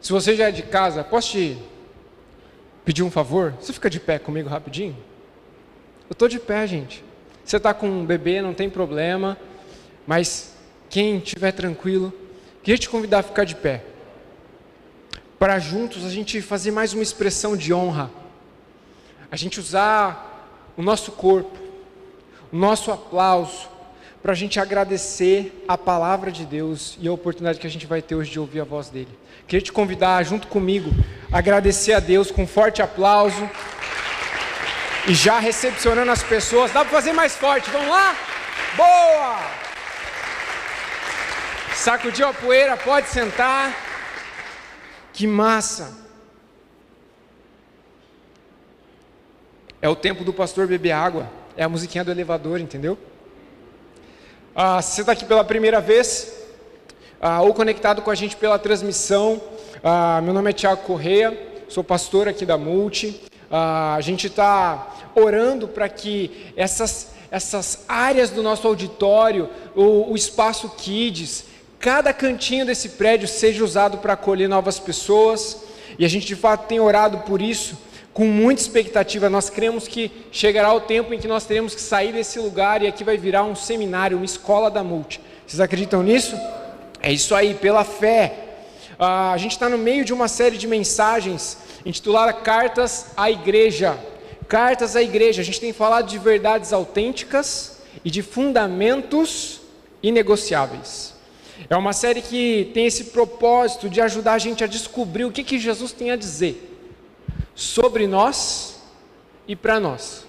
Se você já é de casa, posso te pedir um favor? Você fica de pé comigo rapidinho? Eu estou de pé, gente. Você está com um bebê, não tem problema, mas quem estiver tranquilo, queria te convidar a ficar de pé, para juntos a gente fazer mais uma expressão de honra, a gente usar o nosso corpo, o nosso aplauso, para a gente agradecer a palavra de Deus e a oportunidade que a gente vai ter hoje de ouvir a voz dele. Queria te convidar junto comigo a agradecer a Deus com um forte aplauso e já recepcionando as pessoas. Dá para fazer mais forte, vamos lá? Boa! Sacudiu a poeira, pode sentar. Que massa! É o tempo do pastor beber água, é a musiquinha do elevador, entendeu? Se você está aqui pela primeira vez, ou conectado com a gente pela transmissão, meu nome é Thiago Correia, sou pastor aqui da Multi. A gente está orando para que essas áreas do nosso auditório, o espaço Kids, cada cantinho desse prédio seja usado para acolher novas pessoas, e a gente de fato tem orado por isso, com muita expectativa. Nós cremos que chegará o tempo em que nós teremos que sair desse lugar e aqui vai virar um seminário, uma escola da Multi. Vocês acreditam nisso? É isso aí, pela fé. A gente está no meio de uma série de mensagens intitulada Cartas à Igreja. Cartas à Igreja. A gente tem falado de verdades autênticas e de fundamentos inegociáveis. É uma série que tem esse propósito de ajudar a gente a descobrir o que Jesus tem a dizer sobre nós e para nós.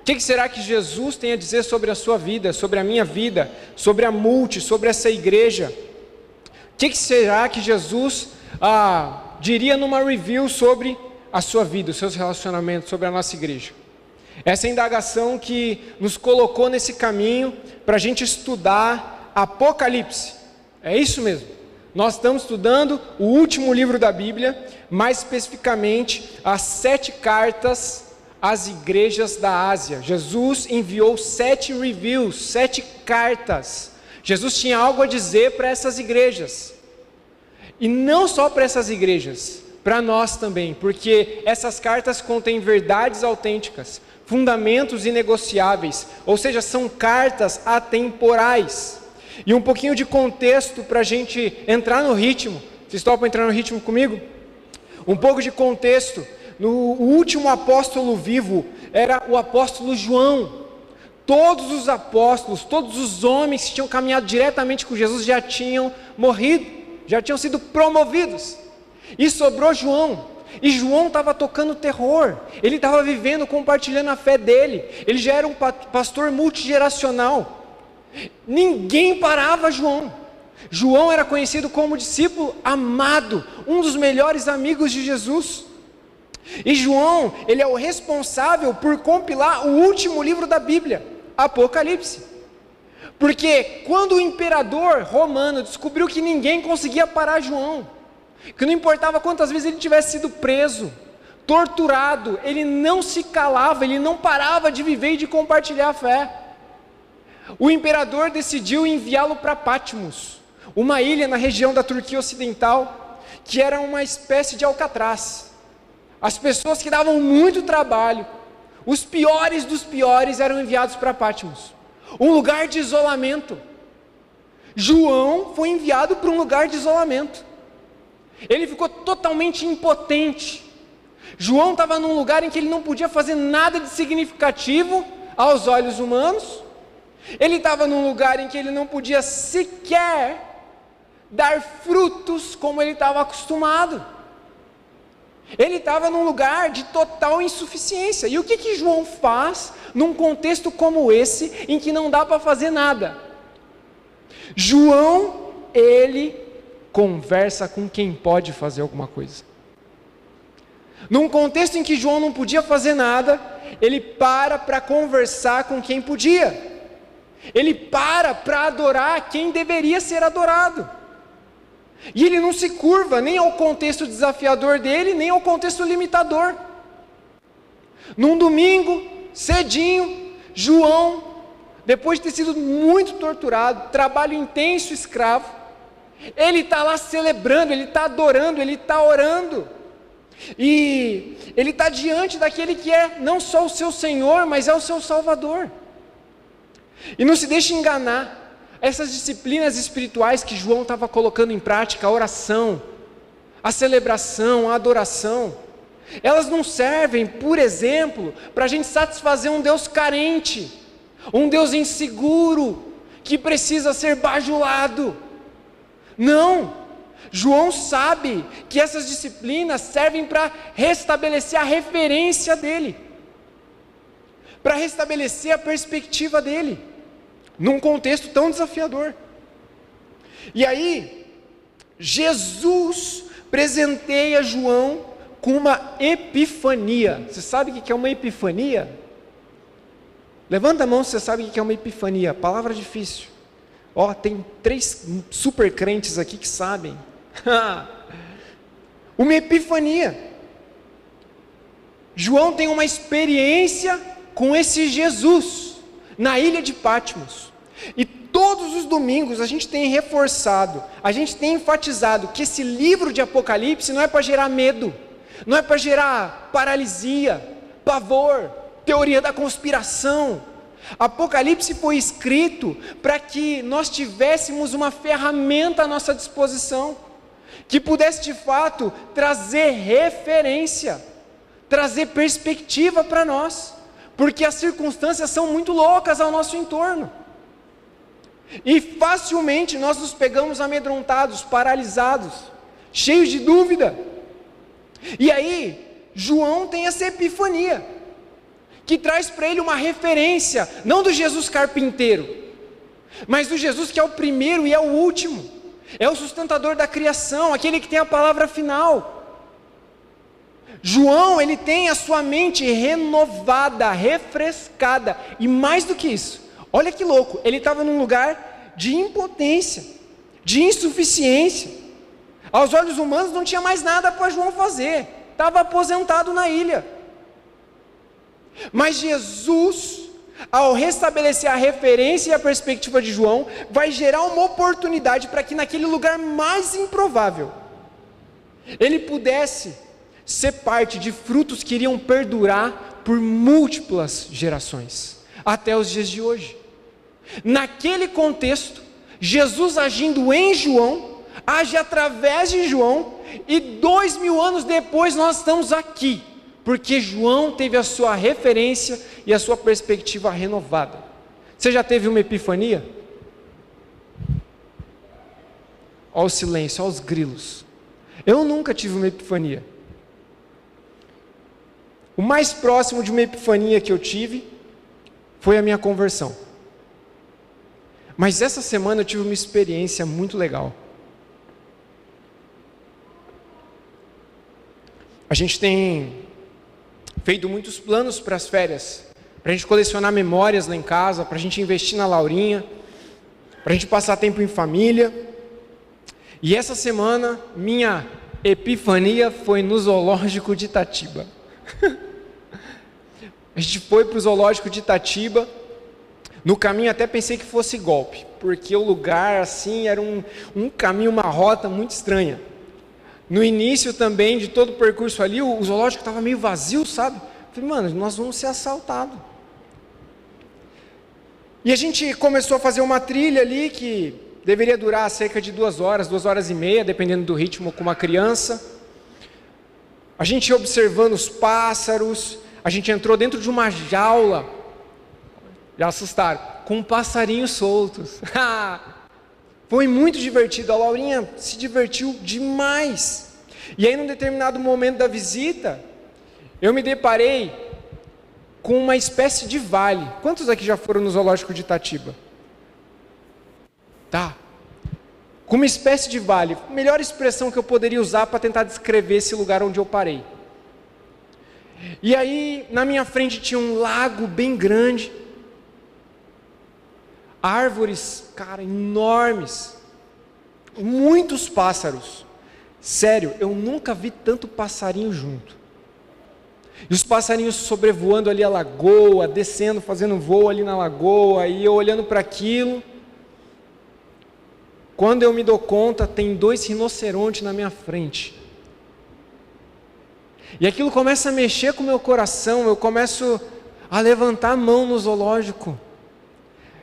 O que será que Jesus tem a dizer sobre a sua vida, sobre a minha vida, sobre a Multi, sobre essa igreja? O que será que Jesus diria numa review sobre a sua vida, os seus relacionamentos, sobre a nossa igreja? Essa é a indagação que nos colocou nesse caminho para a gente estudar Apocalipse. É isso mesmo. Nós estamos estudando o último livro da Bíblia, mais especificamente as 7 cartas às igrejas da Ásia. Jesus enviou 7 reviews, 7 cartas. Jesus tinha algo a dizer para essas igrejas. E não só para essas igrejas, para nós também, porque essas cartas contêm verdades autênticas, fundamentos inegociáveis, ou seja, são cartas atemporais. E um pouquinho de contexto para a gente entrar no ritmo. Vocês topam entrar no ritmo comigo? Um pouco de contexto. O último apóstolo vivo era o apóstolo João. Todos os apóstolos, todos os homens que tinham caminhado diretamente com Jesus já tinham morrido, já tinham sido promovidos. E sobrou João. E João estava tocando terror. Ele estava vivendo, compartilhando a fé dele. Ele já era um pastor multigeracional. Ninguém parava João. João era conhecido como discípulo amado, um dos melhores amigos de Jesus. E João, ele é o responsável por compilar o último livro da Bíblia, Apocalipse. Porque quando o imperador romano descobriu que ninguém conseguia parar João, que não importava quantas vezes ele tivesse sido preso, torturado, ele não se calava, ele não parava de viver e de compartilhar a fé. O imperador decidiu enviá-lo para Patmos, uma ilha na região da Turquia Ocidental, que era uma espécie de Alcatraz. As pessoas que davam muito trabalho, os piores dos piores, eram enviados para Patmos, um lugar de isolamento. João foi enviado para um lugar de isolamento. Ele ficou totalmente impotente. João estava num lugar em que ele não podia fazer nada de significativo aos olhos humanos. Ele estava num lugar em que ele não podia sequer dar frutos como ele estava acostumado. Ele estava num lugar de total insuficiência. E o que João faz num contexto como esse, em que não dá para fazer nada? João, ele conversa com quem pode fazer alguma coisa. Num contexto em que João não podia fazer nada, ele para conversar com quem podia. Ele para adorar quem deveria ser adorado. E ele não se curva nem ao contexto desafiador dele, nem ao contexto limitador. Num domingo, cedinho, João, depois de ter sido muito torturado, trabalho intenso, escravo, Ele está lá celebrando, ele está adorando, ele está orando. E ele está diante daquele que é não só o seu Senhor, mas é o seu Salvador. E não se deixe enganar. Essas disciplinas espirituais que João estava colocando em prática, a oração, a celebração, a adoração, elas não servem, por exemplo, para a gente satisfazer um Deus carente, um Deus inseguro, que precisa ser bajulado. Não, João sabe que essas disciplinas servem para restabelecer a referência dele, para restabelecer a perspectiva dele, num contexto tão desafiador. E aí, Jesus presenteia João com uma epifania. Você sabe o que é uma epifania? Levanta a mão se você sabe o que é uma epifania. Palavra difícil. Ó, tem 3 super crentes aqui que sabem. Uma epifania. João tem uma experiência com esse Jesus na ilha de Patmos. E todos os domingos a gente tem reforçado, a gente tem enfatizado que esse livro de Apocalipse não é para gerar medo, não é para gerar paralisia, pavor, teoria da conspiração. Apocalipse foi escrito para que nós tivéssemos uma ferramenta à nossa disposição, que pudesse de fato trazer referência, trazer perspectiva para nós, porque as circunstâncias são muito loucas ao nosso entorno, e facilmente nós nos pegamos amedrontados, paralisados, cheios de dúvida. E aí, João tem essa epifania, que traz para ele uma referência, não do Jesus carpinteiro, mas do Jesus que é o primeiro e é o último, é o sustentador da criação, aquele que tem a palavra final. João, ele tem a sua mente renovada, refrescada, e mais do que isso, olha que louco, ele estava num lugar de impotência, de insuficiência. Aos olhos humanos não tinha mais nada para João fazer, estava aposentado na ilha. Mas Jesus, ao restabelecer a referência e a perspectiva de João, vai gerar uma oportunidade para que naquele lugar mais improvável, ele pudesse ser parte de frutos que iriam perdurar por múltiplas gerações, até os dias de hoje. Naquele contexto, Jesus agindo em João, age através de João, e 2000 anos depois nós estamos aqui, porque João teve a sua referência e a sua perspectiva renovada. Você já teve uma epifania? Olha o silêncio, olha os grilos. Eu nunca tive uma epifania. O mais próximo de uma epifania que eu tive foi a minha conversão. Mas essa semana eu tive uma experiência muito legal. A gente tem feito muitos planos para as férias, para a gente colecionar memórias lá em casa, para a gente investir na Laurinha, para a gente passar tempo em família. E essa semana, minha epifania foi no zoológico de Itatiba. A gente foi para o zoológico de Itatiba. No caminho até pensei que fosse golpe, porque o lugar assim era um caminho, uma rota muito estranha. No início também de todo o percurso ali, o zoológico estava meio vazio, sabe? Falei, mano, nós vamos ser assaltados. E a gente começou a fazer uma trilha ali que deveria durar cerca de 2 horas, 2 horas e meia, dependendo do ritmo com uma criança. A gente ia observando os pássaros, a gente entrou dentro de uma jaula, já assustaram, com passarinhos soltos. Foi muito divertido, a Laurinha se divertiu demais. E aí num determinado momento da visita, eu me deparei com uma espécie de vale. Quantos aqui já foram no zoológico de Itatiba? Tá. Com uma espécie de vale, melhor expressão que eu poderia usar para tentar descrever esse lugar onde eu parei. E aí na minha frente tinha um lago bem grande, árvores, cara, enormes, muitos pássaros. Sério, eu nunca vi tanto passarinho junto. E os passarinhos sobrevoando ali a lagoa, descendo, fazendo voo ali na lagoa, e eu olhando para aquilo. Quando eu me dou conta, tem 2 rinocerontes na minha frente. E aquilo começa a mexer com o meu coração, eu começo a levantar a mão no zoológico.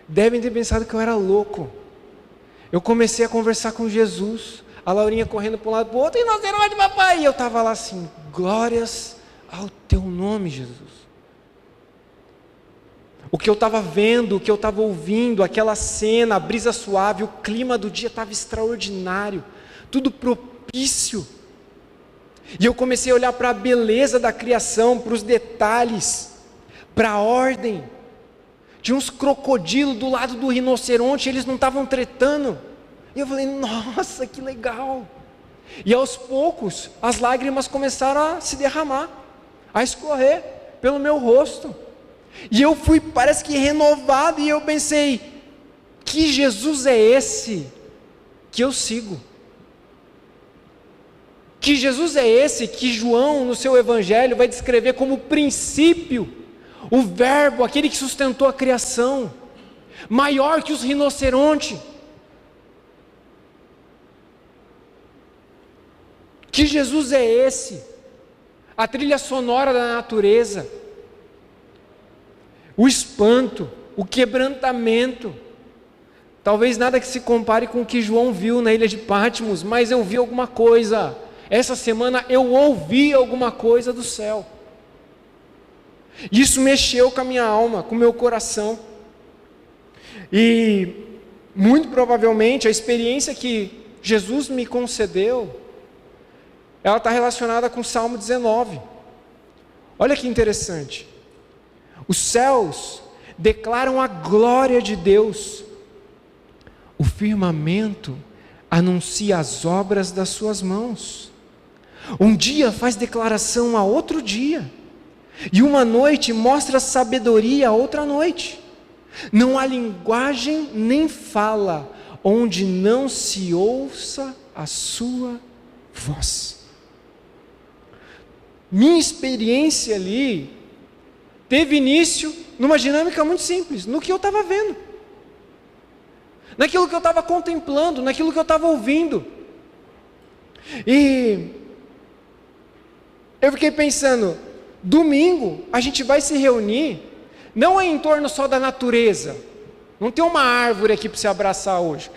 Devem ter pensado que eu era louco. Eu comecei a conversar com Jesus, a Laurinha correndo para um lado para o outro, rinoceronte, papai! E eu estava lá assim, glórias ao teu nome, Jesus. O que eu estava vendo, o que eu estava ouvindo, aquela cena, a brisa suave, o clima do dia estava extraordinário, tudo propício. E eu comecei a olhar para a beleza da criação, para os detalhes, para a ordem. Tinha uns crocodilos do lado do rinoceronte, eles não estavam tretando. E eu falei, nossa, que legal. E aos poucos, as lágrimas começaram a se derramar, a escorrer pelo meu rosto. E eu fui, parece que renovado, e eu pensei, que Jesus é esse que eu sigo? Que Jesus é esse que João, no seu evangelho, vai descrever como princípio, o verbo, aquele que sustentou a criação, maior que os rinocerontes. Que Jesus é esse? A trilha sonora da natureza, o espanto, o quebrantamento. Talvez nada que se compare com o que João viu na ilha de Patmos, mas eu vi alguma coisa. Essa semana eu ouvi alguma coisa do céu. Isso mexeu com a minha alma, com o meu coração. E muito provavelmente a experiência que Jesus me concedeu, ela está relacionada com o Salmo 19. Olha que interessante. Os céus declaram a glória de Deus. O firmamento anuncia as obras das suas mãos. Um dia faz declaração a outro dia, e uma noite mostra sabedoria a outra noite. Não há linguagem nem fala onde não se ouça a sua voz. Minha experiência ali teve início numa dinâmica muito simples, no que eu estava vendo, naquilo que eu estava contemplando, naquilo que eu estava ouvindo. E eu fiquei pensando, domingo a gente vai se reunir, não é em torno só da natureza, não tem uma árvore aqui para se abraçar hoje.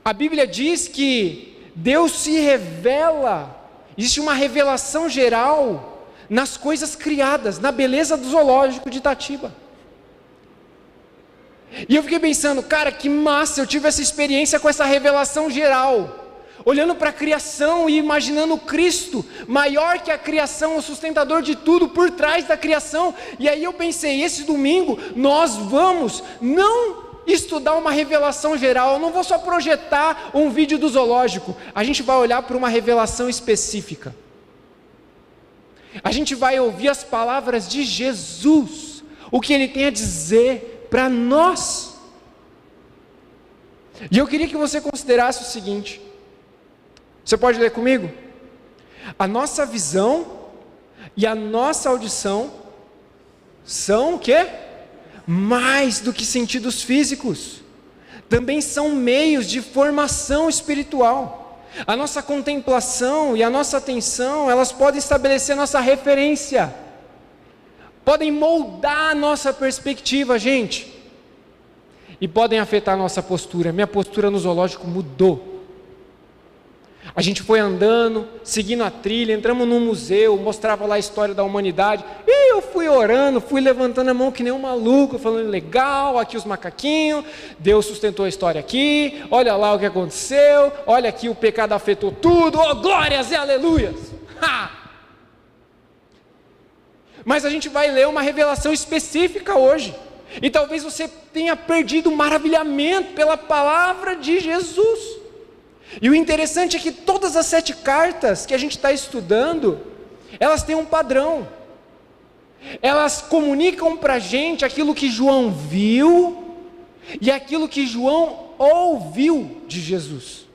A Bíblia diz que Deus se revela, existe uma revelação geral nas coisas criadas, na beleza do zoológico de Itatiba. E eu fiquei pensando, cara, que massa, eu tive essa experiência com essa revelação geral, olhando para a criação e imaginando Cristo, maior que a criação, o sustentador de tudo, por trás da criação. E aí eu pensei, esse domingo nós vamos não estudar uma revelação geral, eu não vou só projetar um vídeo do zoológico, a gente vai olhar para uma revelação específica. A gente vai ouvir as palavras de Jesus, o que Ele tem a dizer para nós. E eu queria que você considerasse o seguinte, você pode ler comigo? A nossa visão e a nossa audição são o quê? Mais do que sentidos físicos, também são meios de formação espiritual. A nossa contemplação e a nossa atenção, elas podem estabelecer nossa referência, podem moldar a nossa perspectiva, gente, e podem afetar a nossa postura. Minha postura no zoológico mudou. A gente foi andando, seguindo a trilha, entramos num museu, mostrava lá a história da humanidade, e eu fui orando, fui levantando a mão que nem um maluco, falando, legal, aqui os macaquinhos, Deus sustentou a história aqui, olha lá o que aconteceu, olha aqui o pecado afetou tudo, oh glórias e aleluias. Ha! Mas a gente vai ler uma revelação específica hoje, e talvez você tenha perdido o maravilhamento pela palavra de Jesus. E o interessante é que todas as 7 cartas que a gente está estudando, elas têm um padrão. Elas comunicam para a gente aquilo que João viu e aquilo que João ouviu de Jesus.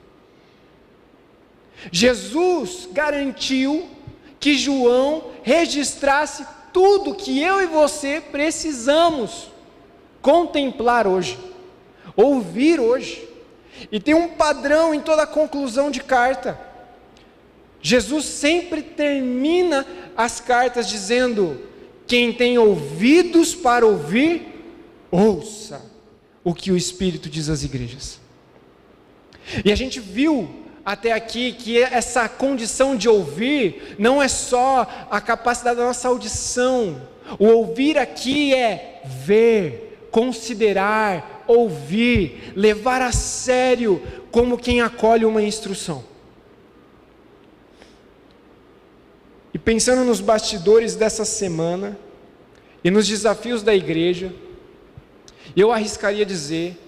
Jesus garantiu que João registrasse tudo que eu e você precisamos contemplar hoje. ouvir hoje. E tem um padrão em toda a conclusão de carta. Jesus sempre termina as cartas dizendo: quem tem ouvidos para ouvir, ouça o que o Espírito diz às igrejas. E a gente viu até aqui que essa condição de ouvir não é só a capacidade da nossa audição. O ouvir aqui é ver, considerar, ouvir, levar a sério, como quem acolhe uma instrução. E pensando nos bastidores dessa semana e nos desafios da igreja, eu arriscaria dizer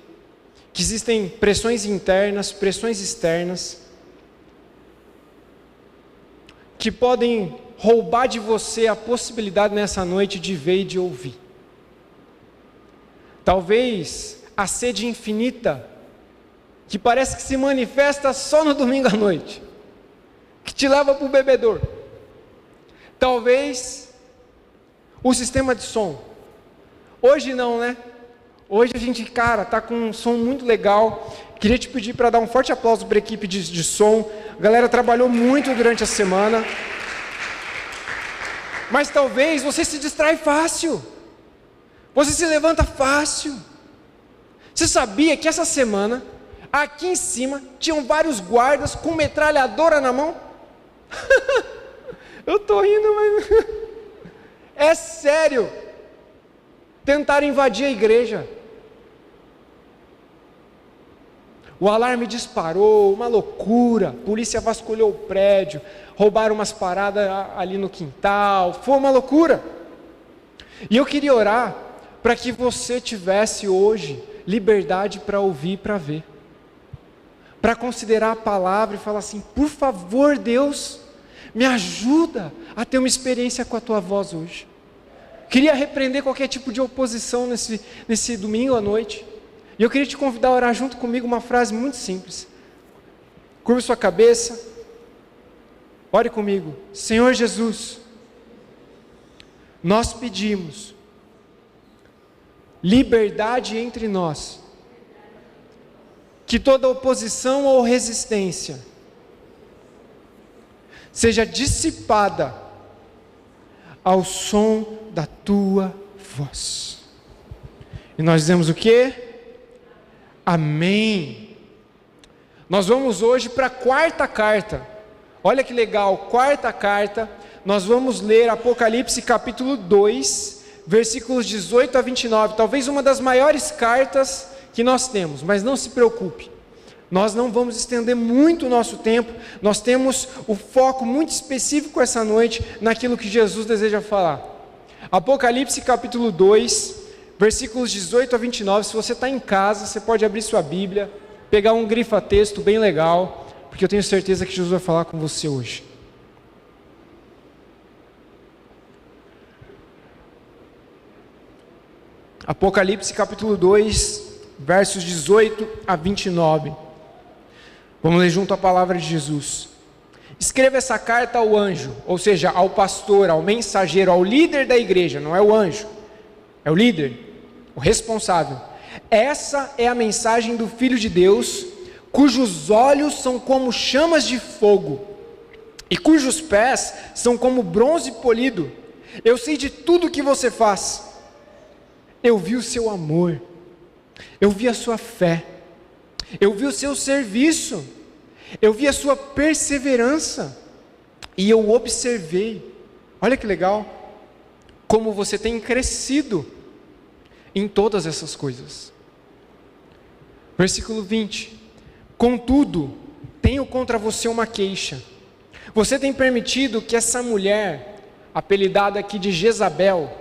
que existem pressões internas, pressões externas, que podem roubar de você a possibilidade nessa noite de ver e de ouvir. Talvez a sede infinita, que parece que se manifesta só no domingo à noite, que te leva para o bebedouro. Talvez o sistema de som. Hoje não, né? Hoje a gente, tá com um som muito legal. Queria te pedir para dar um forte aplauso para a equipe de som. A galera trabalhou muito durante a semana. Mas talvez você se distrai fácil. Você se levanta fácil. Você sabia que essa semana, aqui em cima, tinham vários guardas com metralhadora na mão? Eu estou rindo, mas... é sério. Tentaram invadir a igreja. O alarme disparou, uma loucura. A polícia vasculhou o prédio, roubaram umas paradas ali no quintal. Foi uma loucura. E eu queria orar para que você tivesse hoje liberdade para ouvir e para ver. Para considerar a palavra e falar assim: por favor, Deus, me ajuda a ter uma experiência com a tua voz hoje. Queria repreender qualquer tipo de oposição nesse domingo à noite. E eu queria te convidar a orar junto comigo uma frase muito simples. Curva sua cabeça. Ore comigo. Senhor Jesus, nós pedimos liberdade entre nós. Que toda oposição ou resistência seja dissipada ao som da tua voz. E nós dizemos o quê? Amém. Nós vamos hoje para a quarta carta. Olha que legal, quarta carta. Nós vamos ler Apocalipse capítulo 2, versículos 18 a 29. Talvez uma das maiores cartas que nós temos, mas não se preocupe. Nós não vamos estender muito o nosso tempo. Nós temos o foco muito específico essa noite naquilo que Jesus deseja falar. Apocalipse capítulo 2, versículos 18 a 29. Se você está em casa, você pode abrir sua Bíblia, pegar um grifa-texto bem legal, porque eu tenho certeza que Jesus vai falar com você hoje. Apocalipse capítulo 2, versos 18 a 29. Vamos ler junto a palavra de Jesus. Escreva essa carta ao anjo, ou seja, ao pastor, ao mensageiro, ao líder da igreja. Não é o anjo, é o líder, o responsável. Essa é a mensagem do Filho de Deus, cujos olhos são como chamas de fogo, e cujos pés são como bronze polido. Eu sei de tudo que você faz. Eu vi o seu amor, eu vi a sua fé, eu vi o seu serviço, eu vi a sua perseverança, e eu observei, olha que legal, como você tem crescido em todas essas coisas. Versículo 20: contudo, tenho contra você uma queixa. Você tem permitido que essa mulher, apelidada aqui de Jezabel,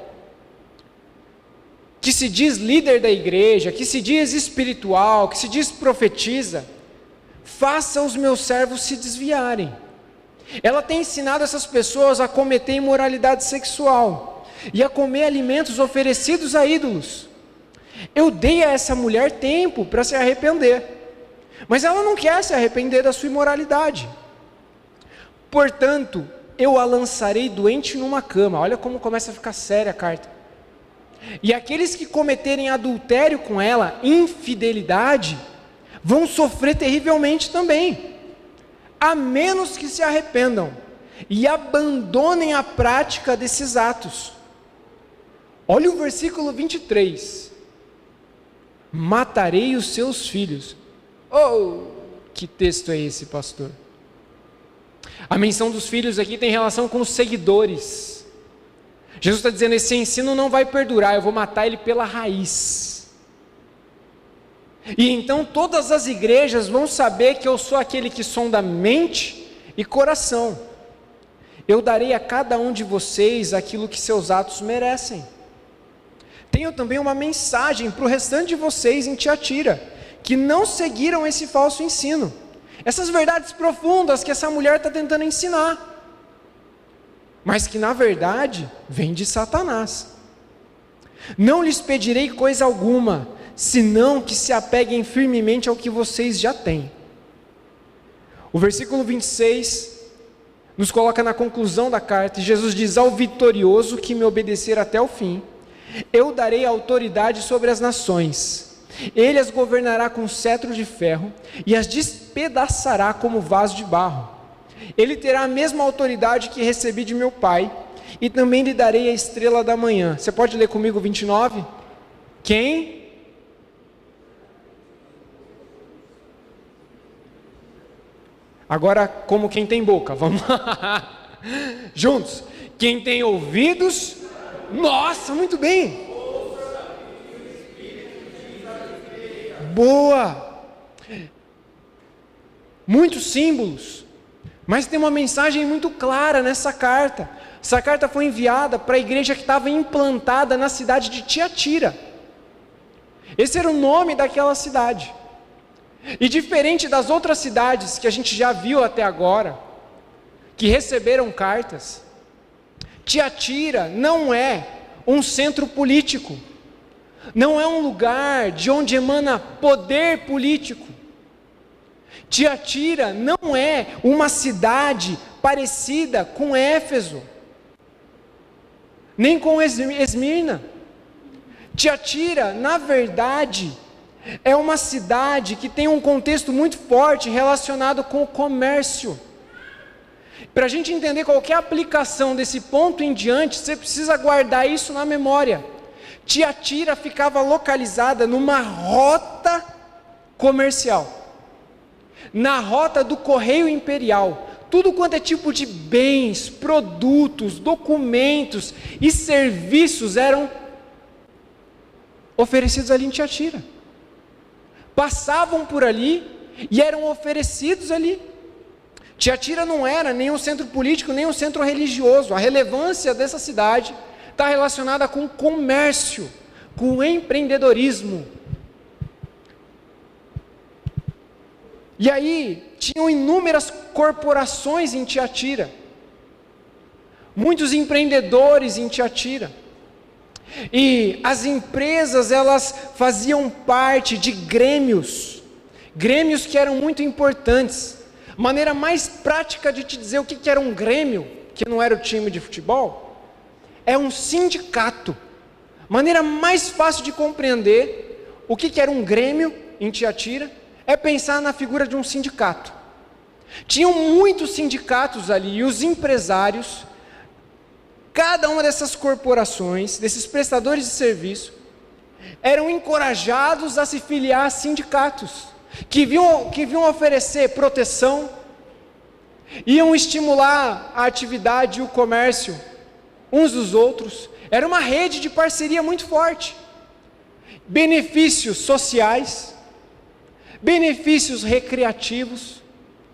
que se diz líder da igreja, que se diz espiritual, que se diz profetiza, faça os meus servos se desviarem. Ela tem ensinado essas pessoas a cometer imoralidade sexual e a comer alimentos oferecidos a ídolos. Eu dei a essa mulher tempo para se arrepender, mas ela não quer se arrepender da sua imoralidade. Portanto, eu a lançarei doente numa cama. Olha como começa a ficar séria a carta. E aqueles que cometerem adultério com ela, infidelidade, vão sofrer terrivelmente também, a menos que se arrependam e abandonem a prática desses atos. Olha o versículo 23. Matarei os seus filhos. Oh, que texto é esse, pastor? A menção dos filhos aqui tem relação com os seguidores. Jesus está dizendo, esse ensino não vai perdurar, eu vou matar ele pela raiz. E então todas as igrejas vão saber que eu sou aquele que sonda mente e coração. Eu darei a cada um de vocês aquilo que seus atos merecem. Tenho também uma mensagem para o restante de vocês em Tiatira, que não seguiram esse falso ensino. Essas verdades profundas que essa mulher está tentando ensinar, mas que na verdade vem de Satanás. Não lhes pedirei coisa alguma, senão que se apeguem firmemente ao que vocês já têm. O versículo 26 nos coloca na conclusão da carta, e Jesus diz, ao vitorioso que me obedecer até o fim, eu darei autoridade sobre as nações, ele as governará com cetro de ferro, e as despedaçará como vaso de barro. Ele terá a mesma autoridade que recebi de meu Pai, e também lhe darei a estrela da manhã. Você pode ler comigo 29? Quem? Agora, como quem tem boca, vamos lá, juntos. Quem tem ouvidos, nossa, muito bem. Boa. Muitos símbolos, mas tem uma mensagem muito clara nessa carta. Essa carta foi enviada para a igreja que estava implantada na cidade de Tiatira. Esse era o nome daquela cidade. E diferente das outras cidades que a gente já viu até agora, que receberam cartas, Tiatira não é um centro político, não é um lugar de onde emana poder político. Tiatira não é uma cidade parecida com Éfeso, nem com Esmirna. Tiatira, na verdade, é uma cidade que tem um contexto muito forte relacionado com o comércio. Para a gente entender qual que é a aplicação desse ponto em diante, você precisa guardar isso na memória. Tiatira ficava localizada numa rota comercial, na rota do correio imperial. Tudo quanto é tipo de bens, produtos, documentos e serviços eram oferecidos ali em Tiatira. Passavam por ali e eram oferecidos ali. Tiatira não era nem um centro político, nem um centro religioso. A relevância dessa cidade está relacionada com o comércio, com o empreendedorismo. E aí, tinham inúmeras corporações em Tiatira, muitos empreendedores em Tiatira, e as empresas, elas faziam parte de grêmios que eram muito importantes. Maneira mais prática de te dizer o que era um grêmio, que não era o time de futebol, é um sindicato. Maneira mais fácil de compreender o que era um grêmio em Tiatira, é pensar na figura de um sindicato. Tinham muitos sindicatos ali, e os empresários, cada uma dessas corporações, desses prestadores de serviço, eram encorajados a se filiar a sindicatos, que vinham oferecer proteção, iam estimular a atividade e o comércio uns dos outros. Era uma rede de parceria muito forte. Benefícios sociais, benefícios recreativos.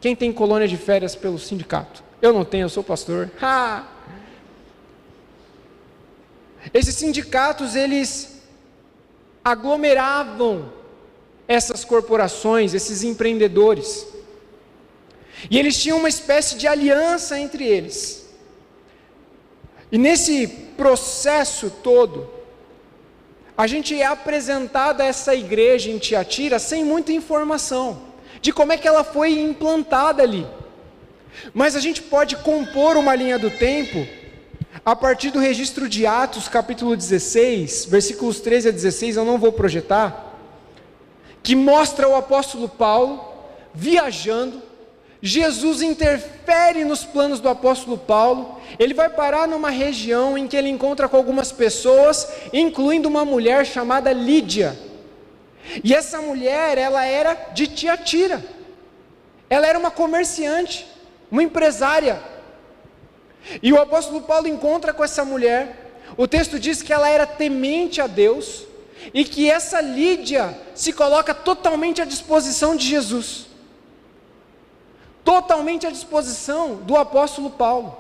Quem tem colônia de férias pelo sindicato? Eu não tenho, eu sou pastor. Esses sindicatos, eles aglomeravam essas corporações, esses empreendedores, e eles tinham uma espécie de aliança entre eles. E nesse processo todo, a gente é apresentado a essa igreja em Tiatira sem muita informação de como é que ela foi implantada ali. Mas a gente pode compor uma linha do tempo a partir do registro de Atos, capítulo 16, versículos 13 a 16, eu não vou projetar, que mostra o apóstolo Paulo viajando. Jesus interfere nos planos do apóstolo Paulo, ele vai parar numa região em que ele encontra com algumas pessoas, incluindo uma mulher chamada Lídia, e essa mulher, ela era de Tiatira, ela era uma comerciante, uma empresária, e o apóstolo Paulo encontra com essa mulher. O texto diz que ela era temente a Deus, e que essa Lídia se coloca totalmente à disposição de Jesus, totalmente à disposição do apóstolo Paulo.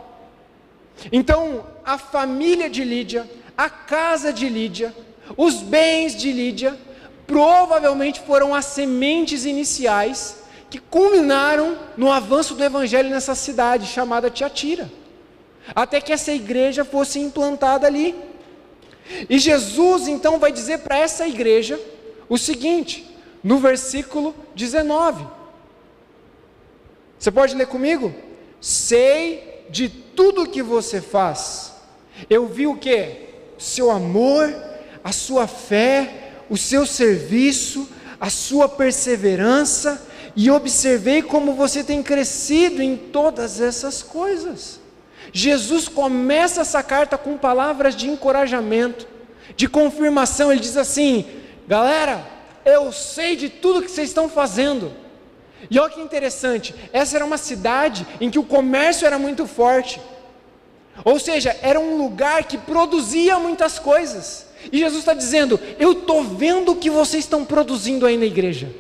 Então, a família de Lídia, a casa de Lídia, os bens de Lídia, provavelmente foram as sementes iniciais que culminaram no avanço do evangelho nessa cidade chamada Tiatira, até que essa igreja fosse implantada ali. E Jesus então vai dizer para essa igreja o seguinte, no versículo 19, você pode ler comigo? Sei de tudo que você faz, eu vi o que? O seu amor, a sua fé, o seu serviço, a sua perseverança, e observei como você tem crescido em todas essas coisas. Jesus começa essa carta com palavras de encorajamento, de confirmação. Ele diz assim: galera, eu sei de tudo que vocês estão fazendo. E olha que interessante, essa era uma cidade em que o comércio era muito forte, ou seja, era um lugar que produzia muitas coisas, e Jesus está dizendo: eu estou vendo o que vocês estão produzindo aí na igreja.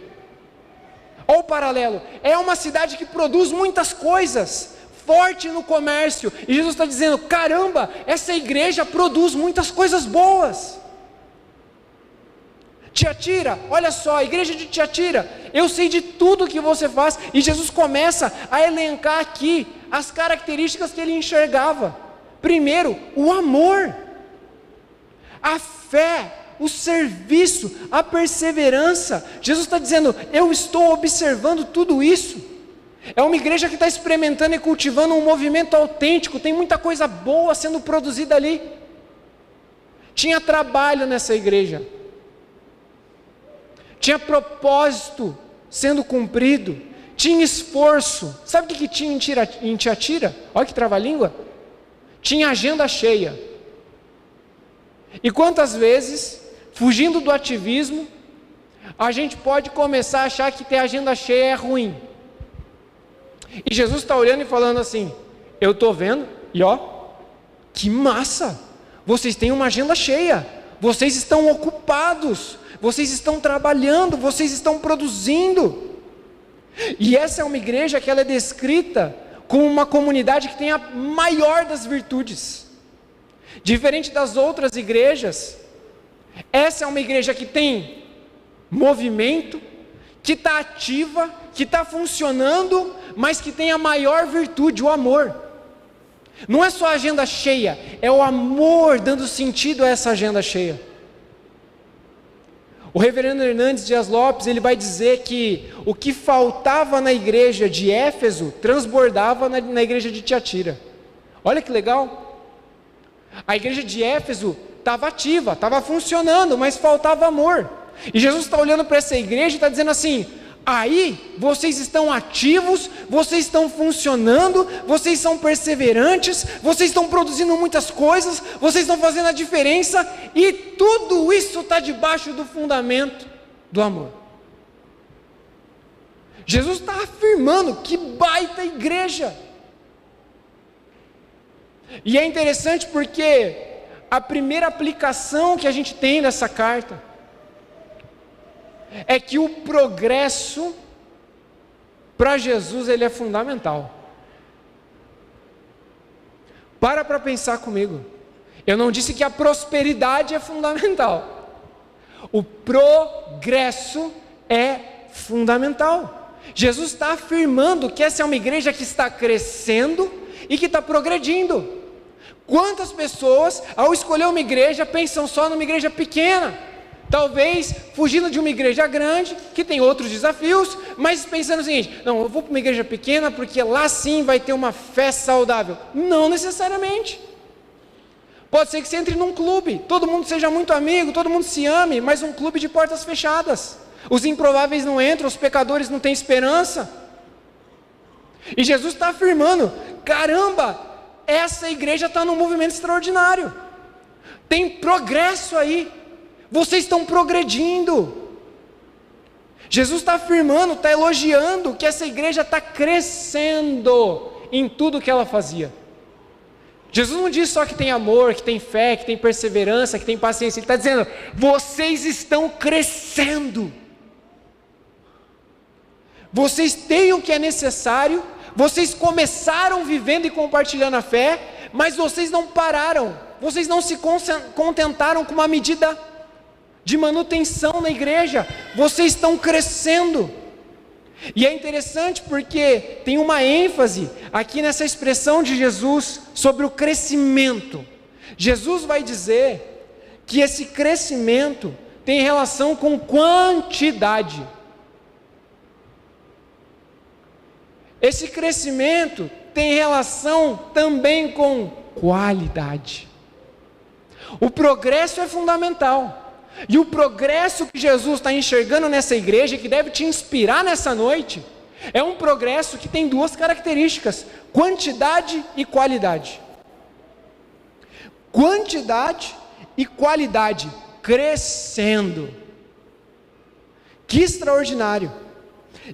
Olha o paralelo, é uma cidade que produz muitas coisas, forte no comércio, e Jesus está dizendo: caramba, essa igreja produz muitas coisas boas. Tiatira, olha só, a igreja de Tiatira, eu sei de tudo que você faz, e Jesus começa a elencar aqui as características que ele enxergava. Primeiro, o amor, a fé, o serviço, a perseverança. Jesus está dizendo: eu estou observando tudo isso. É uma igreja que está experimentando e cultivando um movimento autêntico, tem muita coisa boa sendo produzida ali. Tinha trabalho nessa igreja, tinha propósito sendo cumprido, tinha esforço. Sabe o que tinha em Tiatira? Olha que trava-língua. Tinha agenda cheia. E quantas vezes, fugindo do ativismo, a gente pode começar a achar que ter agenda cheia é ruim. E Jesus está olhando e falando assim: eu estou vendo, e ó, que massa, vocês têm uma agenda cheia, vocês estão ocupados, vocês estão trabalhando, vocês estão produzindo. E essa é uma igreja que ela é descrita como uma comunidade que tem a maior das virtudes. Diferente das outras igrejas, essa é uma igreja que tem movimento, que está ativa, que está funcionando, mas que tem a maior virtude, o amor. Não é só a agenda cheia, é o amor dando sentido a essa agenda cheia. O reverendo Hernandes Dias Lopes, ele vai dizer que o que faltava na igreja de Éfeso, transbordava na igreja de Tiatira. Olha que legal. A igreja de Éfeso estava ativa, estava funcionando, mas faltava amor. E Jesus está olhando para essa igreja e está dizendo assim: aí vocês estão ativos, vocês estão funcionando, vocês são perseverantes, vocês estão produzindo muitas coisas, vocês estão fazendo a diferença, e tudo isso está debaixo do fundamento do amor. Jesus está afirmando: que baita igreja! E é interessante porque a primeira aplicação que a gente tem nessa carta é que o progresso para Jesus ele é fundamental. Para pensar comigo. Eu não disse que a prosperidade é fundamental. O progresso é fundamental. Jesus está afirmando que essa é uma igreja que está crescendo e que está progredindo. Quantas pessoas, ao escolher uma igreja, pensam só numa igreja pequena? Talvez fugindo de uma igreja grande, que tem outros desafios, mas pensando o seguinte: não, eu vou para uma igreja pequena porque lá sim vai ter uma fé saudável. Não necessariamente. Pode ser que você entre num clube, todo mundo seja muito amigo, todo mundo se ame, mas um clube de portas fechadas. Os improváveis não entram, os pecadores não têm esperança. E Jesus está afirmando: caramba, essa igreja está num movimento extraordinário. Tem progresso aí. Vocês estão progredindo. Jesus está afirmando, está elogiando que essa igreja está crescendo em tudo que ela fazia. Jesus não diz só que tem amor, que tem fé, que tem perseverança, que tem paciência. Ele está dizendo: vocês estão crescendo. Vocês têm o que é necessário. Vocês começaram vivendo e compartilhando a fé, mas vocês não pararam. Vocês não se contentaram com uma medida de manutenção na igreja. Vocês estão crescendo. E é interessante porque tem uma ênfase aqui nessa expressão de Jesus sobre o crescimento. Jesus vai dizer que esse crescimento tem relação com quantidade. Esse crescimento tem relação também com qualidade. O progresso é fundamental. E o progresso que Jesus está enxergando nessa igreja, que deve te inspirar nessa noite, é um progresso que tem duas características: quantidade e qualidade. Quantidade e qualidade crescendo. Que extraordinário!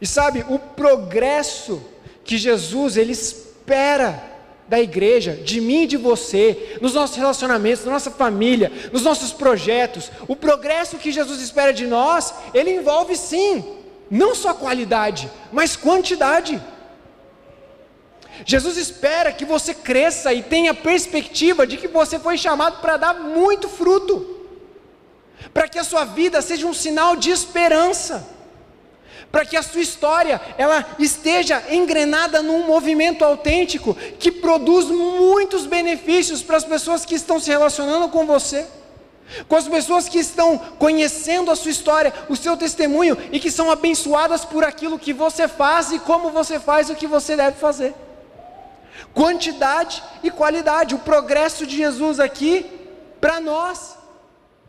E sabe, o progresso que Jesus ele espera da igreja, de mim e de você, nos nossos relacionamentos, na nossa família, nos nossos projetos, o progresso que Jesus espera de nós, ele envolve sim, não só qualidade, mas quantidade. Jesus espera que você cresça e tenha perspectiva de que você foi chamado para dar muito fruto, para que a sua vida seja um sinal de esperança, para que a sua história ela esteja engrenada num movimento autêntico que produz muitos benefícios para as pessoas que estão se relacionando com você, com as pessoas que estão conhecendo a sua história, o seu testemunho, e que são abençoadas por aquilo que você faz e como você faz o que você deve fazer. Quantidade e qualidade. O progresso de Jesus aqui, para nós,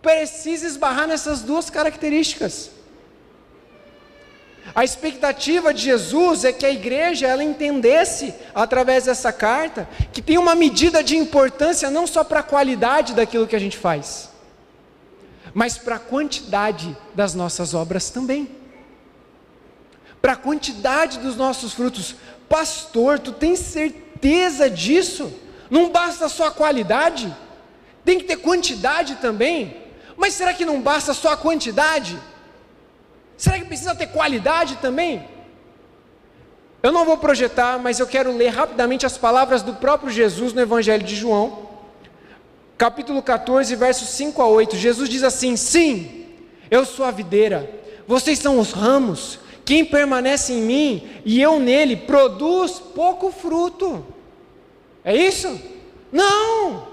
precisa esbarrar nessas duas características. A expectativa de Jesus é que a igreja ela entendesse, através dessa carta, que tem uma medida de importância não só para a qualidade daquilo que a gente faz, mas para a quantidade das nossas obras também, para a quantidade dos nossos frutos. Pastor, tu tens certeza disso? Não basta só a qualidade? Tem que ter quantidade também? Mas será que não basta só a quantidade? Será que precisa ter qualidade também? Eu não vou projetar, mas eu quero ler rapidamente as palavras do próprio Jesus no Evangelho de João, capítulo 14, versos 5 a 8. Jesus diz assim: sim, eu sou a videira, vocês são os ramos. Quem permanece em mim e eu nele produz pouco fruto. É isso? Não!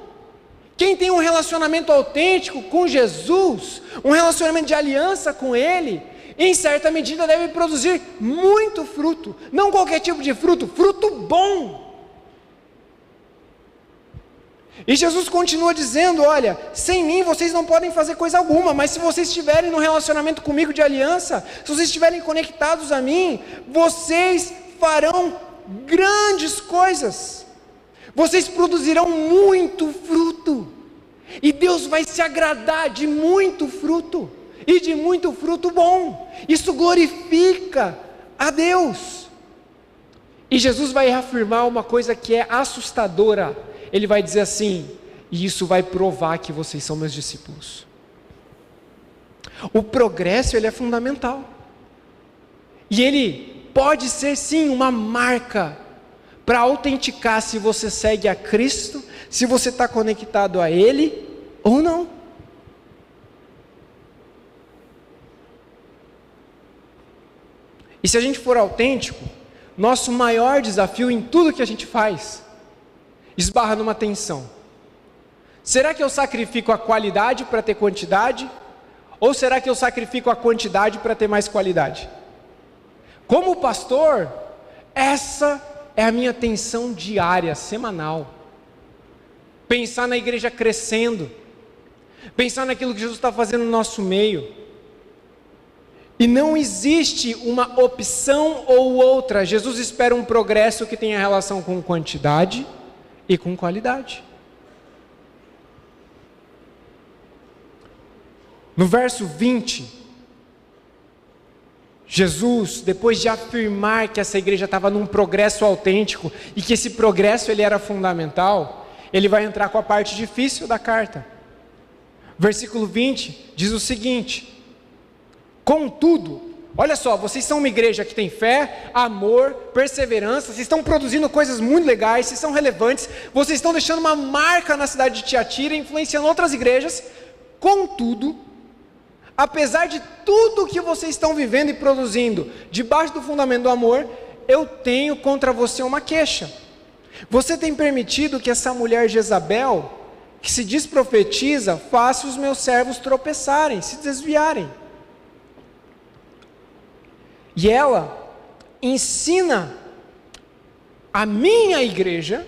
Quem tem um relacionamento autêntico com Jesus, um relacionamento de aliança com Ele, em certa medida deve produzir muito fruto. Não qualquer tipo de fruto, fruto bom. E Jesus continua dizendo: olha, sem mim vocês não podem fazer coisa alguma, mas se vocês estiverem num relacionamento comigo de aliança, se vocês estiverem conectados a mim, vocês farão grandes coisas, vocês produzirão muito fruto, e Deus vai se agradar de muito fruto, e de muito fruto bom. Isso glorifica a Deus. E Jesus vai reafirmar uma coisa que é assustadora. Ele vai dizer assim: e isso vai provar que vocês são meus discípulos. O progresso ele é fundamental, e ele pode ser sim uma marca para autenticar se você segue a Cristo, se você está conectado a Ele ou não. E se a gente for autêntico, nosso maior desafio em tudo que a gente faz esbarra numa tensão. Será que eu sacrifico a qualidade para ter quantidade? Ou será que eu sacrifico a quantidade para ter mais qualidade? Como pastor, essa é a minha tensão diária, semanal. pensar na igreja crescendo, pensar naquilo que Jesus está fazendo no nosso meio. E não existe uma opção ou outra. Jesus espera um progresso que tenha relação com quantidade e com qualidade. No verso 20, Jesus, depois de afirmar que essa igreja estava num progresso autêntico e que esse progresso ele era fundamental, ele vai entrar com a parte difícil da carta. Versículo 20 diz o seguinte: contudo, olha só, vocês são uma igreja que tem fé, amor, perseverança, vocês estão produzindo coisas muito legais, vocês são relevantes, vocês estão deixando uma marca na cidade de Tiatira, influenciando outras igrejas. Contudo, apesar de tudo que vocês estão vivendo e produzindo, debaixo do fundamento do amor, eu tenho contra você uma queixa. Você tem permitido que essa mulher Jezabel, que se diz profetiza, faça os meus servos tropeçarem, se desviarem. E ela ensina a minha igreja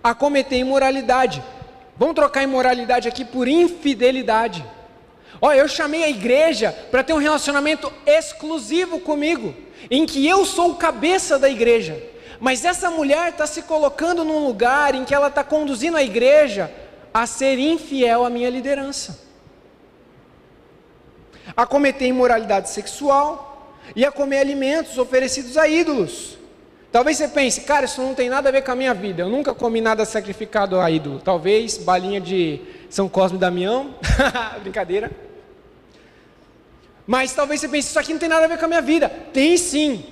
a cometer imoralidade. Vamos trocar imoralidade aqui por infidelidade. Olha, eu chamei a igreja para ter um relacionamento exclusivo comigo, em que eu sou o cabeça da igreja. Mas essa mulher está se colocando num lugar em que ela está conduzindo a igreja a ser infiel à minha liderança, a cometer imoralidade sexual e a comer alimentos oferecidos a ídolos. Talvez você pense, cara, isso não tem nada a ver com a minha vida, eu nunca comi nada sacrificado a ídolo. Talvez balinha de São Cosme e Damião, brincadeira. Mas talvez você pense, isso aqui não tem nada a ver com a minha vida. Tem sim.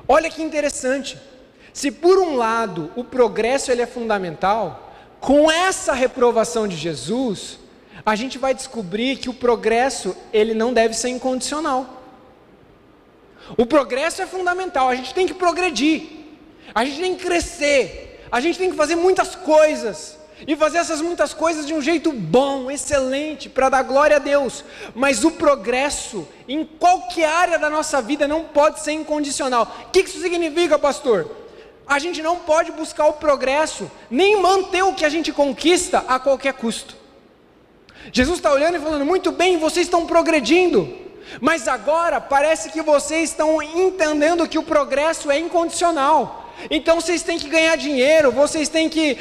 Olha que interessante. Se por um lado o progresso ele é fundamental, com essa reprovação de Jesus, a gente vai descobrir que o progresso ele não deve ser incondicional. O progresso é fundamental, a gente tem que progredir, a gente tem que crescer, a gente tem que fazer muitas coisas, e fazer essas muitas coisas de um jeito bom, excelente, para dar glória a Deus. Mas o progresso, em qualquer área da nossa vida, não pode ser incondicional. O que isso significa, pastor? A gente não pode buscar o progresso, nem manter o que a gente conquista a qualquer custo. Jesus está olhando e falando, muito bem, vocês estão progredindo, mas agora parece que vocês estão entendendo que o progresso é incondicional. Então vocês têm que ganhar dinheiro, vocês têm que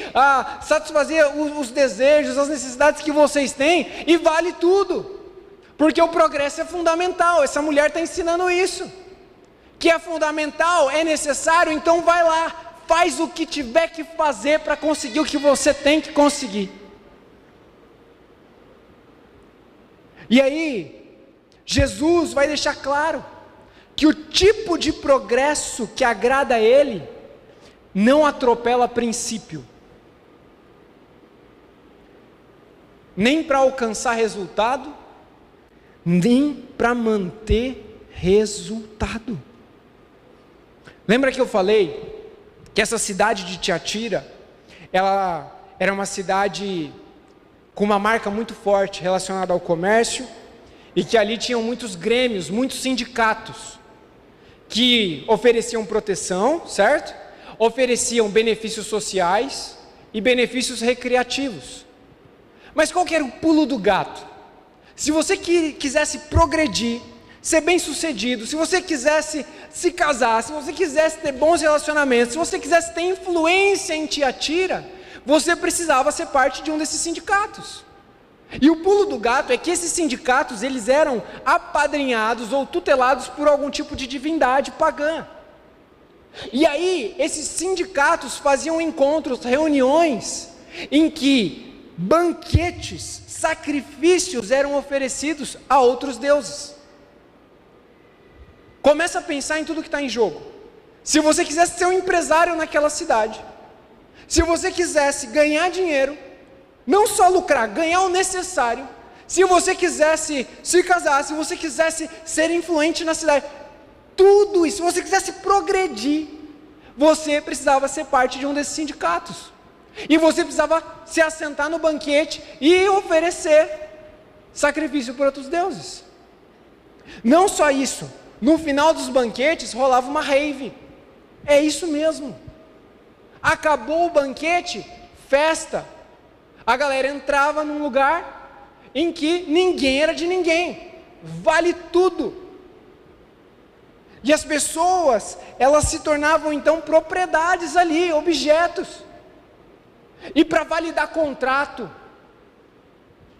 satisfazer os desejos, as necessidades que vocês têm, e vale tudo, porque o progresso é fundamental. Essa mulher está ensinando isso, que é fundamental, é necessário, então vai lá, faz o que tiver que fazer para conseguir o que você tem que conseguir. E aí, Jesus vai deixar claro que o tipo de progresso que agrada a Ele não atropela princípio, nem para alcançar resultado, nem para manter resultado. Lembra que eu falei que essa cidade de Tiatira, ela era uma cidade com uma marca muito forte relacionada ao comércio, e que ali tinham muitos grêmios, muitos sindicatos, que ofereciam proteção, certo? Ofereciam benefícios sociais e benefícios recreativos. Mas qual que era o pulo do gato? Se você quisesse progredir, ser bem sucedido, se você quisesse se casar, se você quisesse ter bons relacionamentos, se você quisesse ter influência em Tiatira, você precisava ser parte de um desses sindicatos. E o pulo do gato é que esses sindicatos, eles eram apadrinhados ou tutelados por algum tipo de divindade pagã. E aí, esses sindicatos faziam encontros, reuniões, em que banquetes, sacrifícios eram oferecidos a outros deuses. Começa a pensar em tudo que está em jogo. Se você quisesse ser um empresário naquela cidade, se você quisesse ganhar dinheiro, não só lucrar, ganhar o necessário, se você quisesse se casar, se você quisesse ser influente na cidade, tudo isso, se você quisesse progredir, você precisava ser parte de um desses sindicatos, e você precisava se assentar no banquete e oferecer sacrifício para outros deuses. Não só isso, no final dos banquetes rolava uma rave, é isso mesmo, acabou o banquete, festa, A galera entrava num lugar em que ninguém era de ninguém, vale tudo. E as pessoas, elas se tornavam então propriedades ali, objetos. E para validar contrato,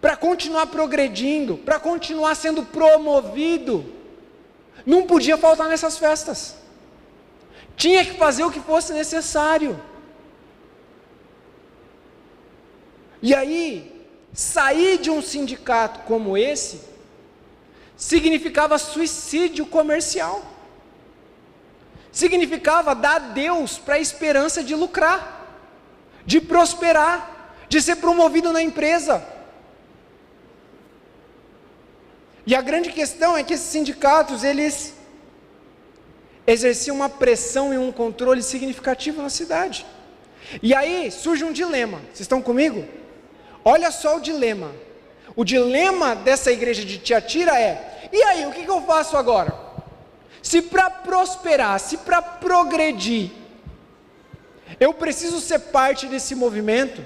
para continuar progredindo, para continuar sendo promovido, não podia faltar nessas festas. Tinha que fazer o que fosse necessário. E aí, sair de um sindicato como esse, significava suicídio comercial. Significava dar adeus para a esperança de lucrar, de prosperar, de ser promovido na empresa. E a grande questão é que esses sindicatos, eles exerciam uma pressão e um controle significativo na cidade. E aí surge um dilema. Vocês estão comigo? Olha só o dilema. O dilema dessa igreja de Tiatira é: e aí, o que eu faço agora? Se para prosperar, se para progredir, eu preciso ser parte desse movimento,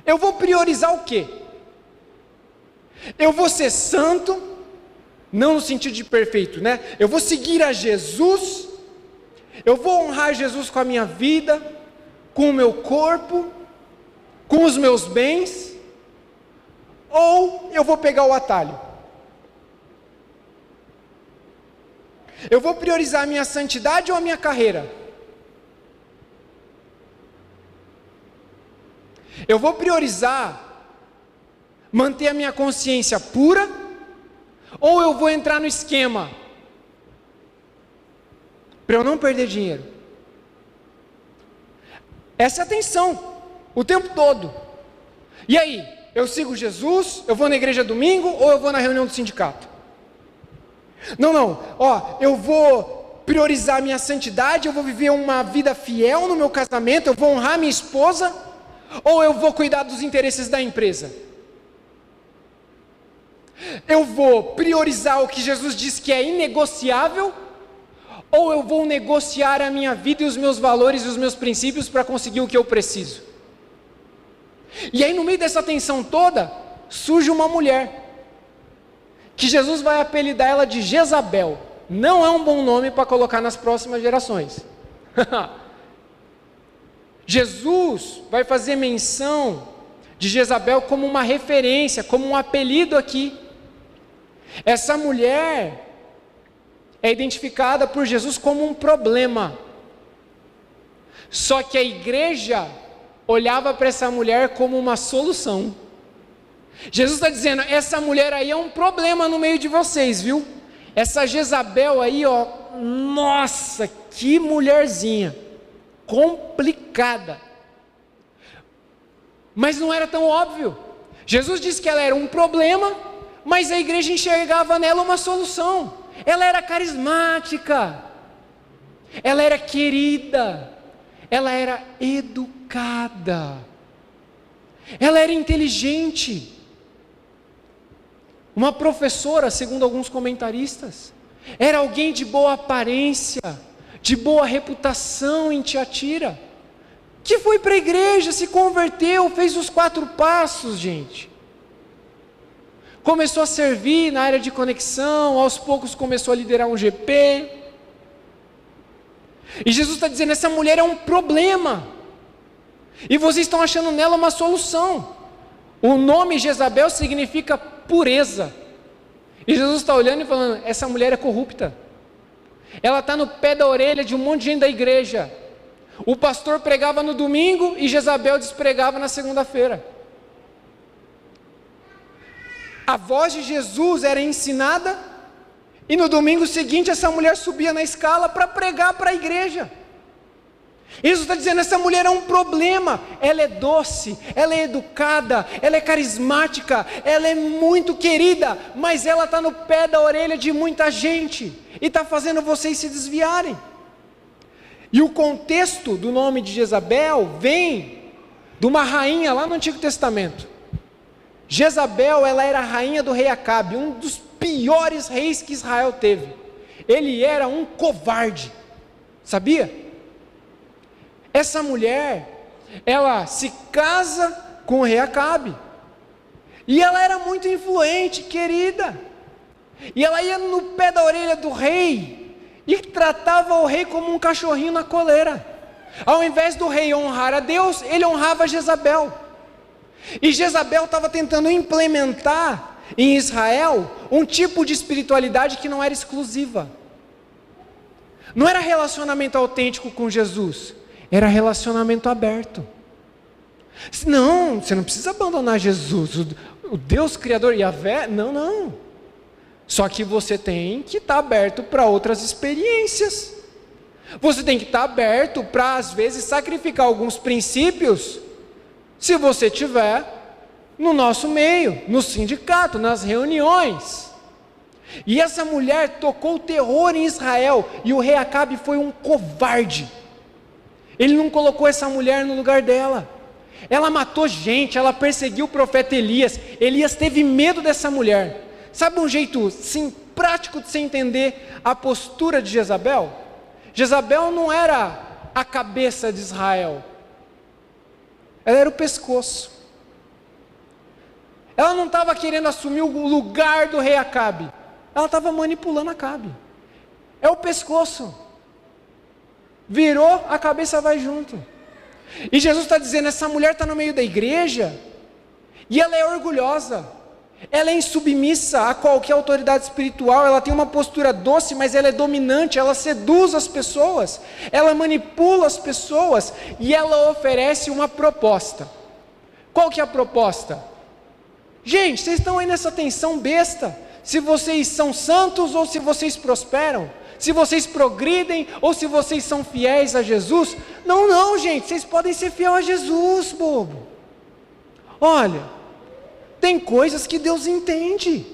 eu vou priorizar o quê? Eu vou ser santo, não no sentido de perfeito, né? Eu vou seguir a Jesus, eu vou honrar Jesus com a minha vida, com o meu corpo, com os meus bens, ou eu vou pegar o atalho? Eu vou priorizar a minha santidade ou a minha carreira? Eu vou priorizar manter a minha consciência pura, ou eu vou entrar no esquema para eu não perder dinheiro? Essa é a tensão o tempo todo. E aí, eu sigo Jesus, eu vou na igreja domingo, ou eu vou na reunião do sindicato? Não, eu vou priorizar a minha santidade, eu vou viver uma vida fiel no meu casamento, eu vou honrar minha esposa, ou eu vou cuidar dos interesses da empresa? Eu vou priorizar o que Jesus diz que é inegociável, ou eu vou negociar a minha vida e os meus valores e os meus princípios para conseguir o que eu preciso? E aí, no meio dessa tensão toda, surge uma mulher, que Jesus vai apelidar ela de Jezabel. Não é um bom nome para colocar nas próximas gerações. Jesus vai fazer menção de Jezabel como uma referência, como um apelido aqui. Essa mulher é identificada por Jesus como um problema. Só que a igreja olhava para essa mulher como uma solução. Jesus está dizendo: essa mulher aí é um problema no meio de vocês, viu? Essa Jezabel aí, nossa, que mulherzinha complicada. Mas não era tão óbvio. Jesus disse que ela era um problema, mas a igreja enxergava nela uma solução. Ela era carismática, ela era querida, ela era educada, ela era inteligente. Uma professora, segundo alguns comentaristas, era alguém de boa aparência, de boa reputação em Tiatira, que foi para a igreja, se converteu, fez os 4 passos, gente. Começou a servir na área de conexão, aos poucos começou a liderar um GP. E Jesus está dizendo: essa mulher é um problema, e vocês estão achando nela uma solução. O nome Jezabel significa pureza. E Jesus está olhando e falando: essa mulher é corrupta. Ela está no pé da orelha de um monte de gente da igreja. O pastor pregava no domingo e Jezabel despregava na segunda-feira. A voz de Jesus era ensinada, e no domingo seguinte essa mulher subia na escala para pregar para a igreja. Jesus está dizendo: essa mulher é um problema. Ela é doce, ela é educada, ela é carismática, ela é muito querida, mas ela está no pé da orelha de muita gente, e está fazendo vocês se desviarem. E o contexto do nome de Jezabel vem de uma rainha lá no Antigo Testamento. Jezabel, ela era a rainha do rei Acabe, um dos piores reis que Israel teve. Ele era um covarde, sabia? Essa mulher, ela se casa com o rei Acabe. E ela era muito influente, querida. E ela ia no pé da orelha do rei e tratava o rei como um cachorrinho na coleira. Ao invés do rei honrar a Deus, ele honrava Jezabel. E Jezabel estava tentando implementar em Israel um tipo de espiritualidade que não era exclusiva. Não era relacionamento autêntico com Jesus, era relacionamento aberto. Não, você não precisa abandonar Jesus, o Deus Criador, Yahvé, não. Só que você tem que estar aberto para outras experiências. Você tem que estar aberto para, às vezes, sacrificar alguns princípios, se você estiver no nosso meio, no sindicato, nas reuniões. E essa mulher tocou terror em Israel, e o rei Acabe foi um covarde. Ele não colocou essa mulher no lugar dela. Ela matou gente, ela perseguiu o profeta Elias. Elias teve medo dessa mulher. Sabe um jeito, sim, prático de você entender a postura de Jezabel? Jezabel não era a cabeça de Israel, ela era o pescoço. Ela não estava querendo assumir o lugar do rei Acabe, ela estava manipulando Acabe. É o pescoço, virou, a cabeça vai junto. E Jesus está dizendo, essa mulher está no meio da igreja, e ela é orgulhosa, ela é insubmissa a qualquer autoridade espiritual, ela tem uma postura doce, mas ela é dominante, ela seduz as pessoas, ela manipula as pessoas, e ela oferece uma proposta. Qual que é a proposta? Gente, vocês estão aí nessa tensão besta, se vocês são santos ou se vocês prosperam, se vocês progridem ou se vocês são fiéis a Jesus. Não, gente, vocês podem ser fiel a Jesus, bobo. Olha, tem coisas que Deus entende.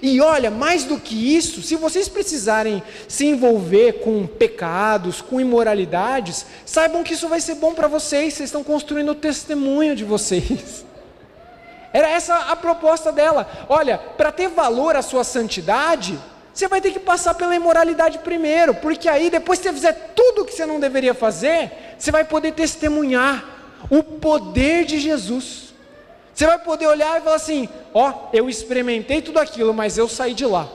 E olha, mais do que isso, se vocês precisarem se envolver com pecados, com imoralidades, saibam que isso vai ser bom para vocês, vocês estão construindo o testemunho de vocês. Era essa a proposta dela. Olha, para ter valor a sua santidade, você vai ter que passar pela imoralidade primeiro, porque aí depois que você fizer tudo o que você não deveria fazer, você vai poder testemunhar o poder de Jesus. Você vai poder olhar e falar assim, eu experimentei tudo aquilo, mas eu saí de lá.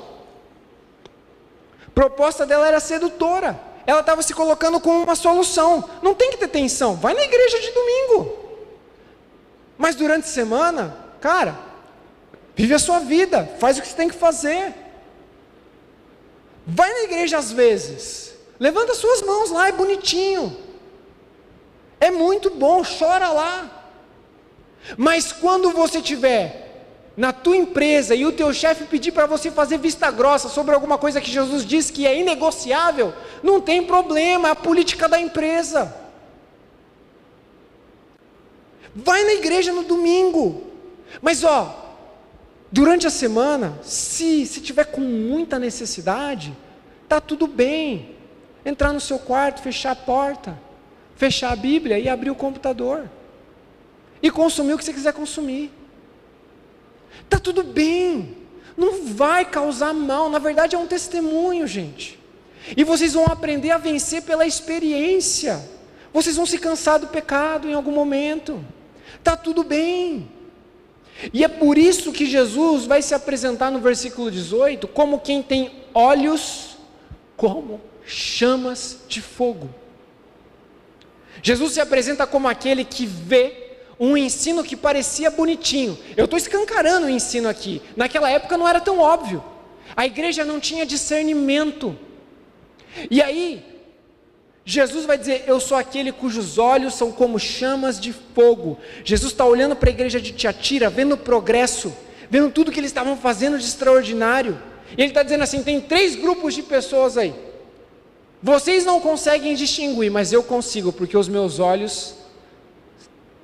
A proposta dela era sedutora, ela estava se colocando como uma solução. Não tem que ter tensão, vai na igreja de domingo, mas durante a semana, cara, vive a sua vida, faz o que você tem que fazer. Vai na igreja às vezes, levanta suas mãos lá, é bonitinho, é muito bom, chora lá. Mas quando você estiver na tua empresa e o teu chefe pedir para você fazer vista grossa sobre alguma coisa que Jesus diz que é inegociável, não tem problema, é a política da empresa. Vai na igreja no domingo, mas durante a semana, se tiver com muita necessidade, tá tudo bem, entrar no seu quarto, fechar a porta, fechar a Bíblia e abrir o computador, e consumir o que você quiser consumir, está tudo bem, não vai causar mal, na verdade é um testemunho, gente, e vocês vão aprender a vencer pela experiência, vocês vão se cansar do pecado em algum momento, está tudo bem, e é por isso que Jesus vai se apresentar no versículo 18, como quem tem olhos como chamas de fogo. Jesus se apresenta como aquele que vê um ensino que parecia bonitinho. Eu estou escancarando o ensino aqui. Naquela época não era tão óbvio. A igreja não tinha discernimento. E aí, Jesus vai dizer, eu sou aquele cujos olhos são como chamas de fogo. Jesus está olhando para a igreja de Tiatira, vendo o progresso, vendo tudo que eles estavam fazendo de extraordinário. E ele está dizendo assim, tem 3 grupos de pessoas aí. Vocês não conseguem distinguir, mas eu consigo, porque os meus olhos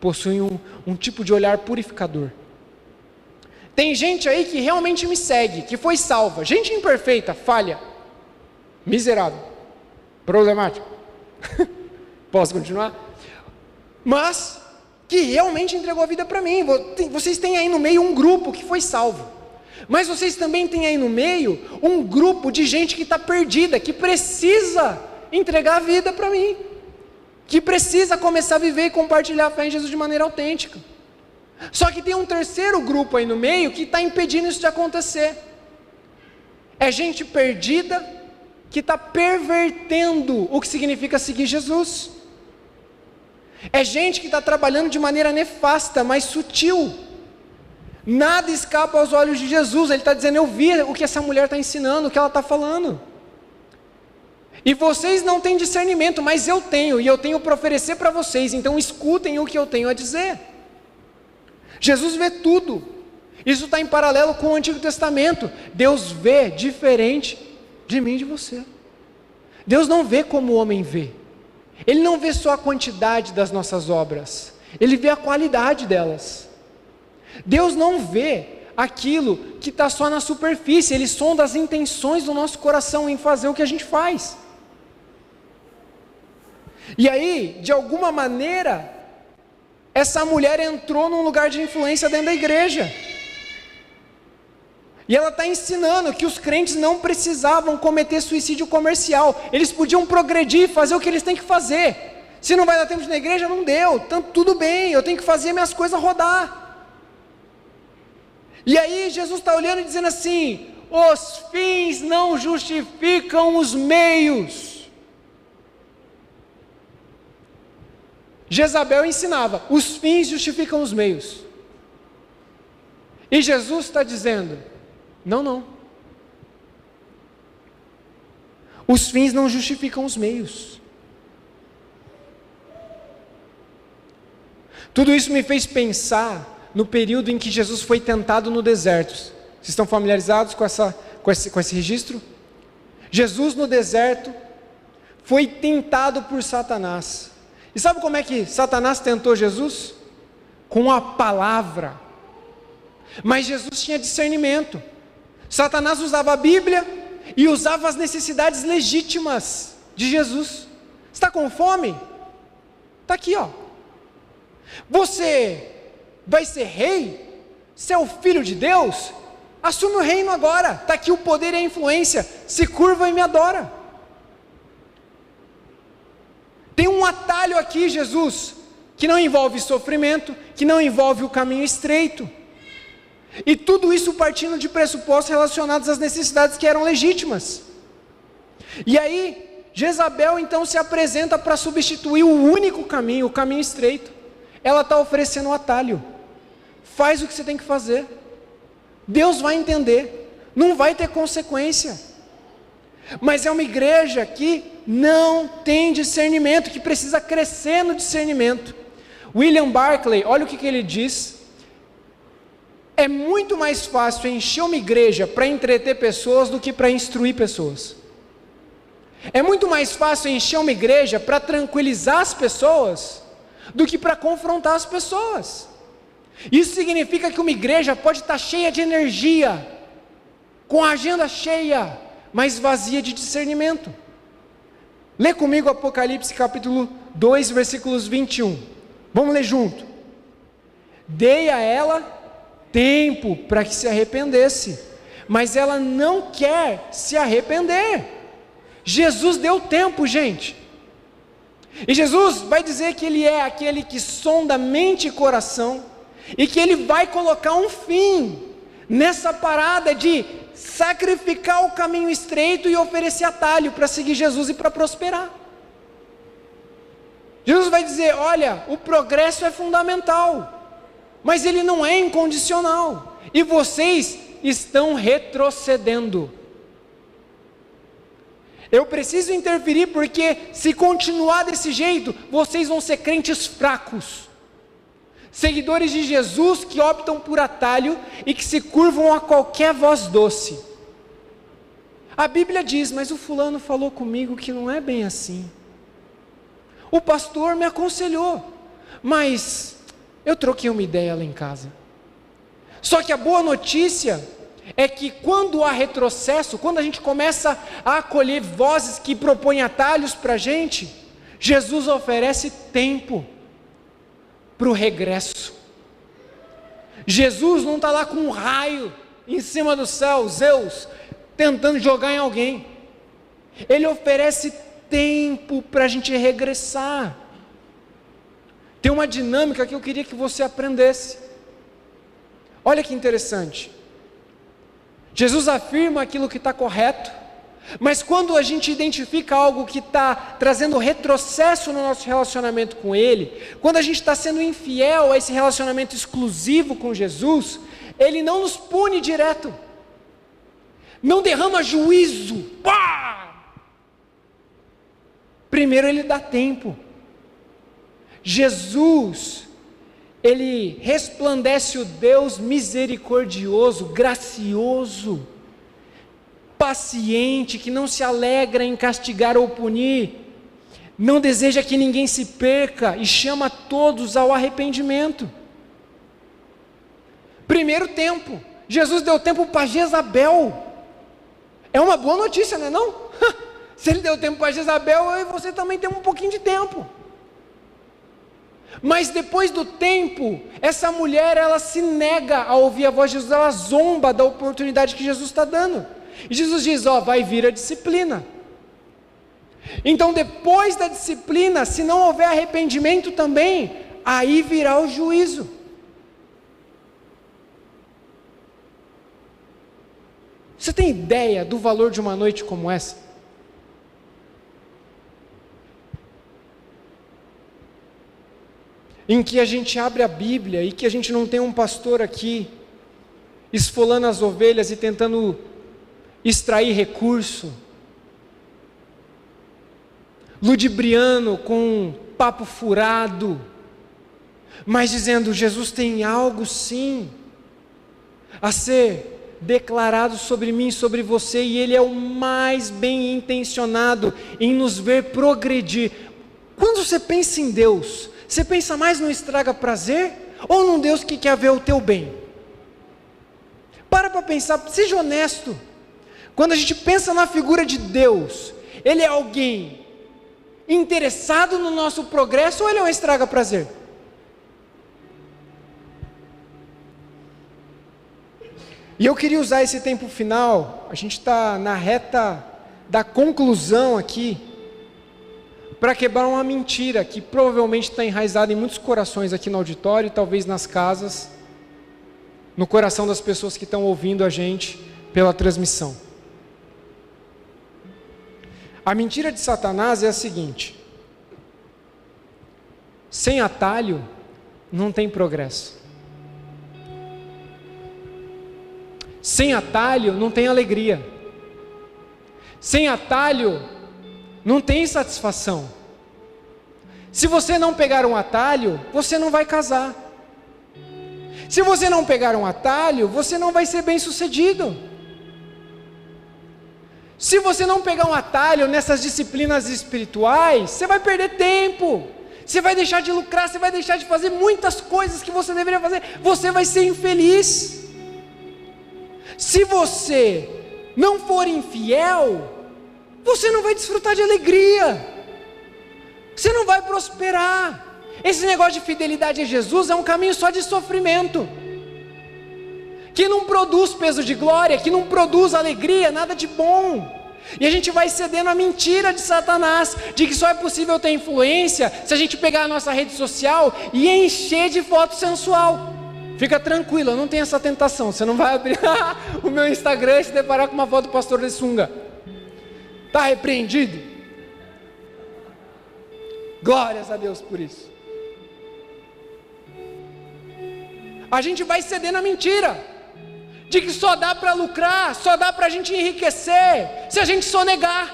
possuem um tipo de olhar purificador. Tem gente aí que realmente me segue, que foi salva, gente imperfeita, falha, miserável, problemático. Posso continuar? Mas que realmente entregou a vida para mim. Vocês têm aí no meio um grupo que foi salvo, mas vocês também têm aí no meio um grupo de gente que está perdida, que precisa entregar a vida para mim. que precisa começar a viver e compartilhar a fé em Jesus de maneira autêntica. Só que tem um terceiro grupo aí no meio que está impedindo isso de acontecer. É gente perdida que está pervertendo o que significa seguir Jesus. É gente que está trabalhando de maneira nefasta, mas sutil. Nada escapa aos olhos de Jesus. Ele está dizendo: eu vi o que essa mulher está ensinando, o que ela está falando. E vocês não têm discernimento, mas eu tenho, e eu tenho para oferecer para vocês. Então escutem o que eu tenho a dizer. Jesus vê tudo. Isso está em paralelo com o Antigo Testamento. Deus vê diferente de mim e de você. Deus não vê como o homem vê. Ele não vê só a quantidade das nossas obras, Ele vê a qualidade delas. Deus não vê aquilo que está só na superfície, Ele sonda as intenções do nosso coração em fazer o que a gente faz. E aí, de alguma maneira, essa mulher entrou num lugar de influência dentro da igreja. E ela está ensinando que os crentes não precisavam cometer suicídio comercial. Eles podiam progredir, fazer o que eles têm que fazer. Se não vai dar tempo de ir na igreja, não deu. Então, tudo bem, eu tenho que fazer minhas coisas rodar. E aí Jesus está olhando e dizendo assim: os fins não justificam os meios. Jezabel ensinava: os fins justificam os meios. E Jesus está dizendo: não. Os fins não justificam os meios. Tudo isso me fez pensar no período em que Jesus foi tentado no deserto. Vocês estão familiarizados com esse registro? Jesus no deserto foi tentado por Satanás. E sabe como é que Satanás tentou Jesus? Com a palavra. Mas Jesus tinha discernimento. Satanás usava a Bíblia e usava as necessidades legítimas de Jesus. Está com fome? Está aqui, ó. Você vai ser rei? Você é o filho de Deus? Assume o reino agora. Está aqui o poder e a influência. Se curva e me adora. Tem um atalho aqui, Jesus, que não envolve sofrimento, que não envolve o caminho estreito. E tudo isso partindo de pressupostos relacionados às necessidades que eram legítimas. E aí, Jezabel então se apresenta para substituir o único caminho, o caminho estreito. Ela está oferecendo um atalho. Faz o que você tem que fazer. Deus vai entender. Não vai ter consequência. Mas é uma igreja que não tem discernimento, que precisa crescer no discernimento. William Barclay, olha o que ele diz. É muito mais fácil encher uma igreja para entreter pessoas do que para instruir pessoas. É muito mais fácil encher uma igreja para tranquilizar as pessoas do que para confrontar as pessoas. Isso significa que uma igreja pode estar cheia de energia, com a agenda cheia, mas vazia de discernimento. Lê comigo Apocalipse capítulo 2, versículos 21. Vamos ler junto. Dei a ela tempo para que se arrependesse, mas ela não quer se arrepender. Jesus deu tempo, gente. E Jesus vai dizer que Ele é aquele que sonda mente e coração, e que Ele vai colocar um fim nessa parada de sacrificar o caminho estreito e oferecer atalho para seguir Jesus e para prosperar. Jesus vai dizer: olha, o progresso é fundamental, mas ele não é incondicional, e vocês estão retrocedendo. Eu preciso interferir, porque se continuar desse jeito, vocês vão ser crentes fracos, seguidores de Jesus que optam por atalho e que se curvam a qualquer voz doce. A Bíblia diz: mas o fulano falou comigo que não é bem assim. O pastor me aconselhou, mas eu troquei uma ideia lá em casa. Só que a boa notícia é que quando há retrocesso, quando a gente começa a acolher vozes que propõem atalhos para a gente, Jesus oferece tempo para o regresso. Jesus não está lá com um raio em cima do céu, Zeus, tentando jogar em alguém. Ele oferece tempo para a gente regressar. tem uma dinâmica que eu queria que você aprendesse. Olha que interessante. Jesus afirma aquilo que está correto, mas quando a gente identifica algo que está trazendo retrocesso no nosso relacionamento com Ele, quando a gente está sendo infiel a esse relacionamento exclusivo com Jesus, Ele não nos pune direto, não derrama juízo, pá! Primeiro Ele dá tempo. Jesus, Ele resplandece o Deus misericordioso, gracioso, paciente, que não se alegra em castigar ou punir, não deseja que ninguém se perca e chama todos ao arrependimento. Primeiro tempo, Jesus deu tempo para Jezabel. É uma boa notícia, não é não? Se Ele deu tempo para Jezabel, eu e você também temos um pouquinho de tempo. Mas depois do tempo, essa mulher, ela se nega a ouvir a voz de Jesus, ela zomba da oportunidade que Jesus está dando. E Jesus diz, vai vir a disciplina. Então depois da disciplina, se não houver arrependimento também, aí virá o juízo. Você tem ideia do valor de uma noite como essa? Em que a gente abre a Bíblia e que a gente não tem um pastor aqui esfolando as ovelhas e tentando extrair recurso, ludibriando com papo furado, mas dizendo, Jesus tem algo sim a ser declarado sobre mim, sobre você, e Ele é o mais bem intencionado em nos ver progredir. Quando você pensa em Deus, você pensa mais no estraga prazer ou num Deus que quer ver o teu bem? Para pensar, seja honesto. Quando a gente pensa na figura de Deus, Ele é alguém interessado no nosso progresso ou Ele é um estraga prazer? E eu queria usar esse tempo final, a gente está na reta da conclusão aqui, para quebrar uma mentira que provavelmente está enraizada em muitos corações aqui no auditório, talvez nas casas, no coração das pessoas que estão ouvindo a gente pela transmissão. A mentira de Satanás é a seguinte: sem atalho não tem progresso. Sem atalho não tem alegria. Sem atalho não tem satisfação. Se você não pegar um atalho, você não vai casar. Se você não pegar um atalho, você não vai ser bem-sucedido. Se você não pegar um atalho nessas disciplinas espirituais, você vai perder tempo. Você vai deixar de lucrar, você vai deixar de fazer muitas coisas que você deveria fazer. Você vai ser infeliz. Se você não for infiel, você não vai desfrutar de alegria, você não vai prosperar. Esse negócio de fidelidade a Jesus é um caminho só de sofrimento, que não produz peso de glória, que não produz alegria, nada de bom. E a gente vai cedendo a mentira de Satanás, de que só é possível ter influência se a gente pegar a nossa rede social e encher de foto sensual. Fica tranquilo, eu não tenho essa tentação. Você não vai abrir o meu Instagram e se deparar com uma foto do pastor de sunga. Está repreendido? Glórias a Deus por isso. A gente vai cedendo a mentira de que só dá para lucrar, só dá para a gente enriquecer se a gente sonegar,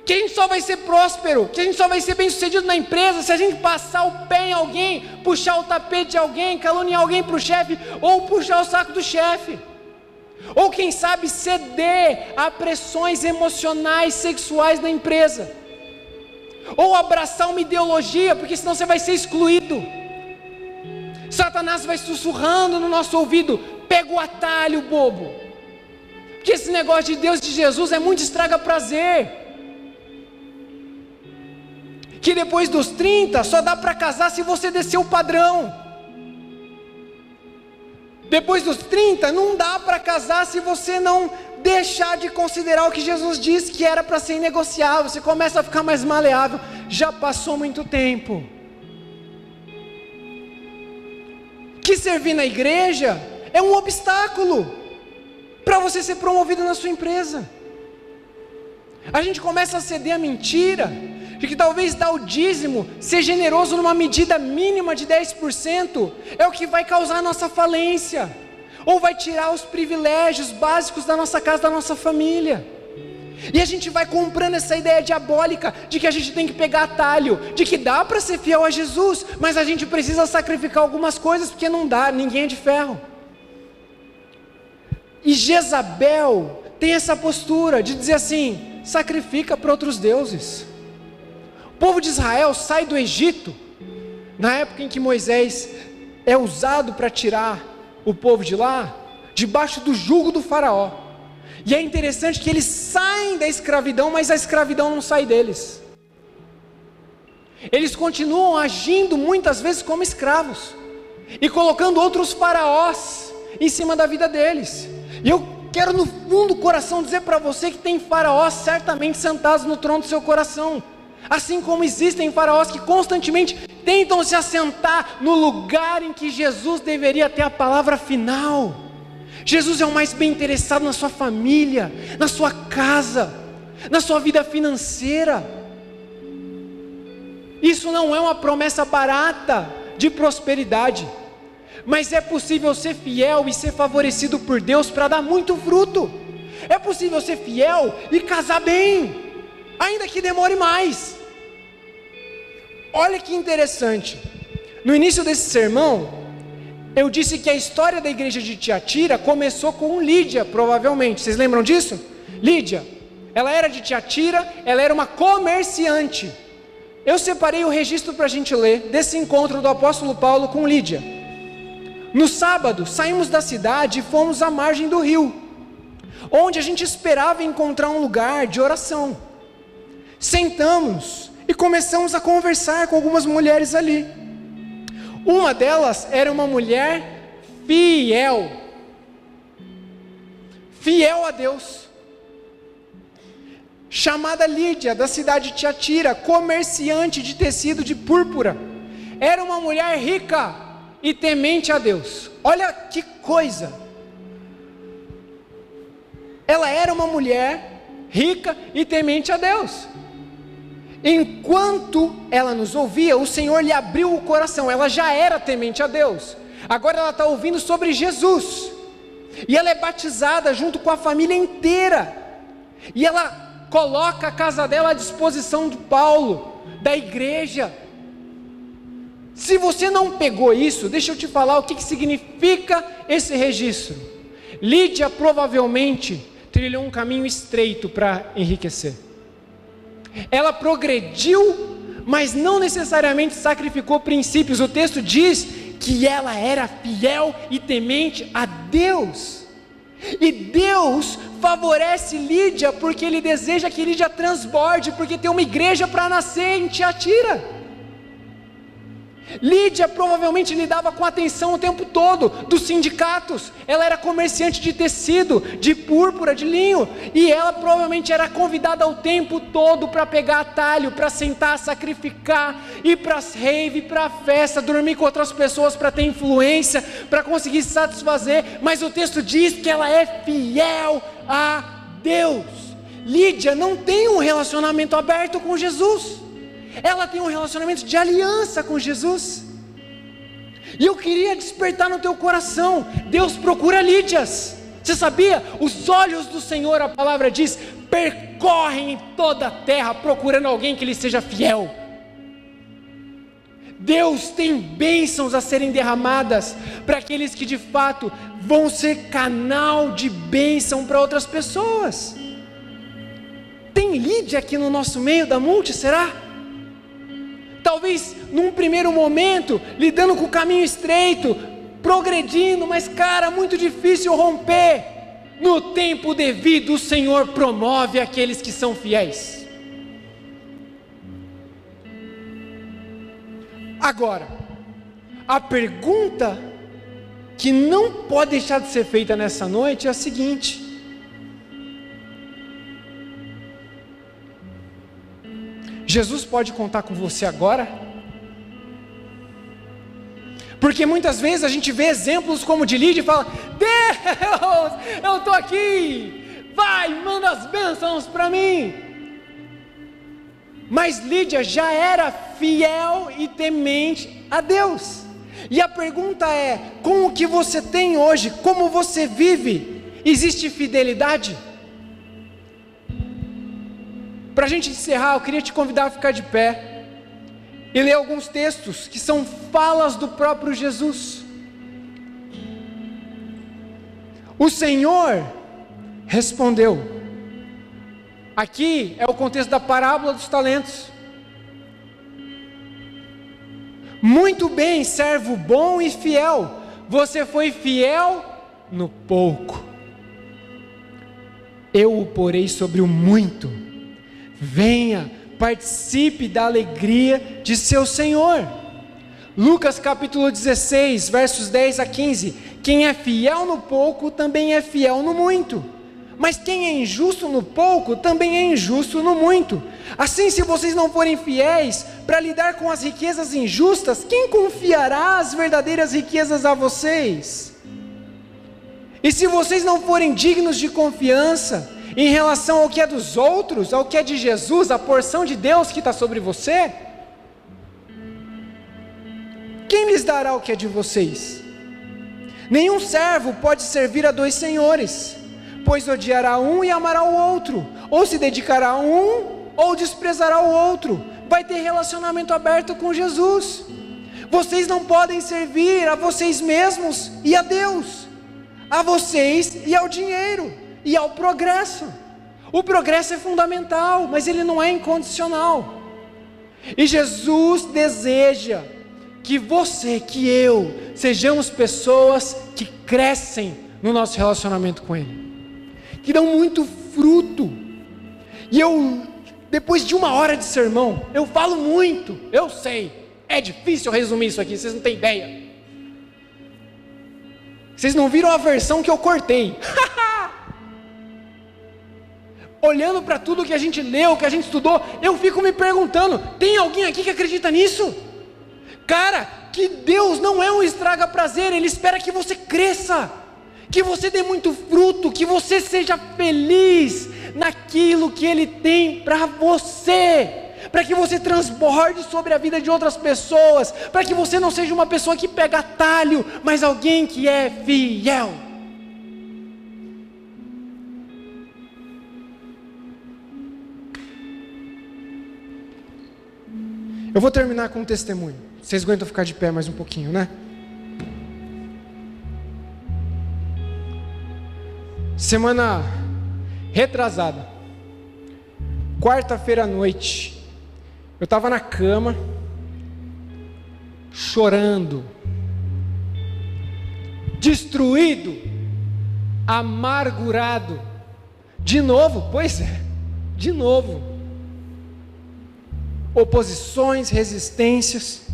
que a gente só vai ser próspero, que a gente só vai ser bem sucedido na empresa se a gente passar o pé em alguém, puxar o tapete de alguém, caluniar alguém para o chefe, ou puxar o saco do chefe, ou quem sabe ceder a pressões emocionais, sexuais na empresa, ou abraçar uma ideologia, porque senão você vai ser excluído. Satanás vai sussurrando no nosso ouvido: pega o atalho, bobo, porque esse negócio de Deus e de Jesus é muito estraga prazer, que depois dos 30 só dá para casar se você descer o padrão. Depois dos 30 não dá para casar se você não deixar de considerar o que Jesus disse que era para ser inegociável. Você começa a ficar mais maleável. já passou muito tempo. Que servir na igreja é um obstáculo para você ser promovido na sua empresa. A gente começa a ceder a mentira de que talvez dar o dízimo, ser generoso numa medida mínima de 10%, é o que vai causar a nossa falência, ou vai tirar os privilégios básicos da nossa casa, da nossa família. E a gente vai comprando essa ideia diabólica de que a gente tem que pegar atalho, de que dá para ser fiel a Jesus, mas a gente precisa sacrificar algumas coisas, porque não dá, ninguém é de ferro. E Jezabel tem essa postura de dizer assim: sacrifica para outros deuses. O povo de Israel sai do Egito, na época em que Moisés é usado para tirar o povo de lá, debaixo do jugo do faraó. E é interessante que eles saem da escravidão, mas a escravidão não sai deles. Eles continuam agindo muitas vezes como escravos, e colocando outros faraós em cima da vida deles. E eu quero no fundo do coração dizer para você que tem faraós certamente sentados no trono do seu coração, assim como existem faraós que constantemente tentam se assentar no lugar em que Jesus deveria ter a palavra final. Jesus é o mais bem interessado na sua família, na sua casa, na sua vida financeira. Isso não é uma promessa barata de prosperidade, mas é possível ser fiel e ser favorecido por Deus para dar muito fruto. É possível ser fiel e casar bem, ainda que demore mais. Olha que interessante, no início desse sermão, eu disse que a história da igreja de Tiatira começou com Lídia, provavelmente, vocês lembram disso? Lídia, ela era de Tiatira, ela era uma comerciante. Eu separei o registro para a gente ler, desse encontro do apóstolo Paulo com Lídia. No sábado, saímos da cidade e fomos à margem do rio, onde a gente esperava encontrar um lugar de oração. Sentamos e começamos a conversar com algumas mulheres ali. Uma delas era uma mulher fiel a Deus, chamada Lídia, da cidade de Tiatira, comerciante de tecido de púrpura. Era uma mulher rica e temente a Deus. Olha que coisa! Ela era uma mulher rica e temente a Deus. Enquanto ela nos ouvia, o Senhor lhe abriu o coração. Ela já era temente a Deus, agora ela está ouvindo sobre Jesus, e ela é batizada junto com a família inteira, e ela coloca a casa dela à disposição de Paulo, da igreja. Se você não pegou isso, deixa eu te falar o que significa esse registro. Lídia provavelmente trilhou um caminho estreito para enriquecer. Ela progrediu, mas não necessariamente sacrificou princípios. O texto diz que ela era fiel e temente a Deus. E Deus favorece Lídia porque Ele deseja que Lídia transborde, porque tem uma igreja para nascer em Tiatira. Lídia provavelmente lidava com atenção o tempo todo dos sindicatos. Ela era comerciante de tecido, de púrpura, de linho, e ela provavelmente era convidada o tempo todo para pegar atalho, para sentar, sacrificar, ir para as rave, para a festa, dormir com outras pessoas para ter influência, para conseguir se satisfazer. Mas o texto diz que ela é fiel a Deus. Lídia não tem um relacionamento aberto com Jesus, ela tem um relacionamento de aliança com Jesus. E eu queria despertar no teu coração: Deus procura Lídias. Você sabia? Os olhos do Senhor, a palavra diz, percorrem toda a terra procurando alguém que lhe seja fiel. Deus tem bênçãos a serem derramadas para aqueles que de fato vão ser canal de bênção para outras pessoas. Tem Lídia aqui no nosso meio da multi, será? Talvez num primeiro momento, lidando com o caminho estreito, progredindo, mas cara, muito difícil romper. No tempo devido, o Senhor promove aqueles que são fiéis. Agora, a pergunta que não pode deixar de ser feita nessa noite é a seguinte: Jesus pode contar com você agora? Porque muitas vezes a gente vê exemplos como de Lídia e fala: Deus, eu estou aqui, vai, manda as bênçãos para mim. Mas Lídia já era fiel e temente a Deus. E a pergunta é: com o que você tem hoje, como você vive, existe fidelidade? Para a gente encerrar, eu queria te convidar a ficar de pé e ler alguns textos que são falas do próprio Jesus. O Senhor respondeu. Aqui é o contexto da parábola dos talentos. Muito bem, servo bom e fiel, você foi fiel no pouco, eu o porei sobre o muito. Venha, participe da alegria de seu Senhor. Lucas capítulo 16, versos 10 a 15. Quem é fiel no pouco, também é fiel no muito. Mas quem é injusto no pouco, também é injusto no muito. Assim, se vocês não forem fiéis para lidar com as riquezas injustas, quem confiará as verdadeiras riquezas a vocês? E se vocês não forem dignos de confiança em relação ao que é dos outros, ao que é de Jesus, a porção de Deus que está sobre você, quem lhes dará o que é de vocês? Nenhum servo pode servir a dois senhores, pois odiará um e amará o outro, ou se dedicará a um, ou desprezará o outro. Vai ter relacionamento aberto com Jesus. Vocês não podem servir a vocês mesmos e a Deus, a vocês e ao dinheiro, e ao progresso. O progresso é fundamental, mas ele não é incondicional. E Jesus deseja que você, que eu, sejamos pessoas que crescem no nosso relacionamento com Ele, que dão muito fruto. E eu, depois de 1 hora de sermão, eu falo muito, eu sei, é difícil resumir isso aqui, vocês não têm ideia. Vocês não viram a versão que eu cortei. Olhando para tudo que a gente leu, que a gente estudou, eu fico me perguntando: tem alguém aqui que acredita nisso? Cara, que Deus não é um estraga prazer, Ele espera que você cresça, que você dê muito fruto, que você seja feliz naquilo que Ele tem para você, para que você transborde sobre a vida de outras pessoas, para que você não seja uma pessoa que pega atalho, mas alguém que é fiel. Eu vou terminar com um testemunho. Vocês aguentam ficar de pé mais um pouquinho, né? Semana retrasada, quarta-feira à noite, eu estava na cama, chorando, destruído, amargurado, de novo, pois é, de novo. Oposições, resistências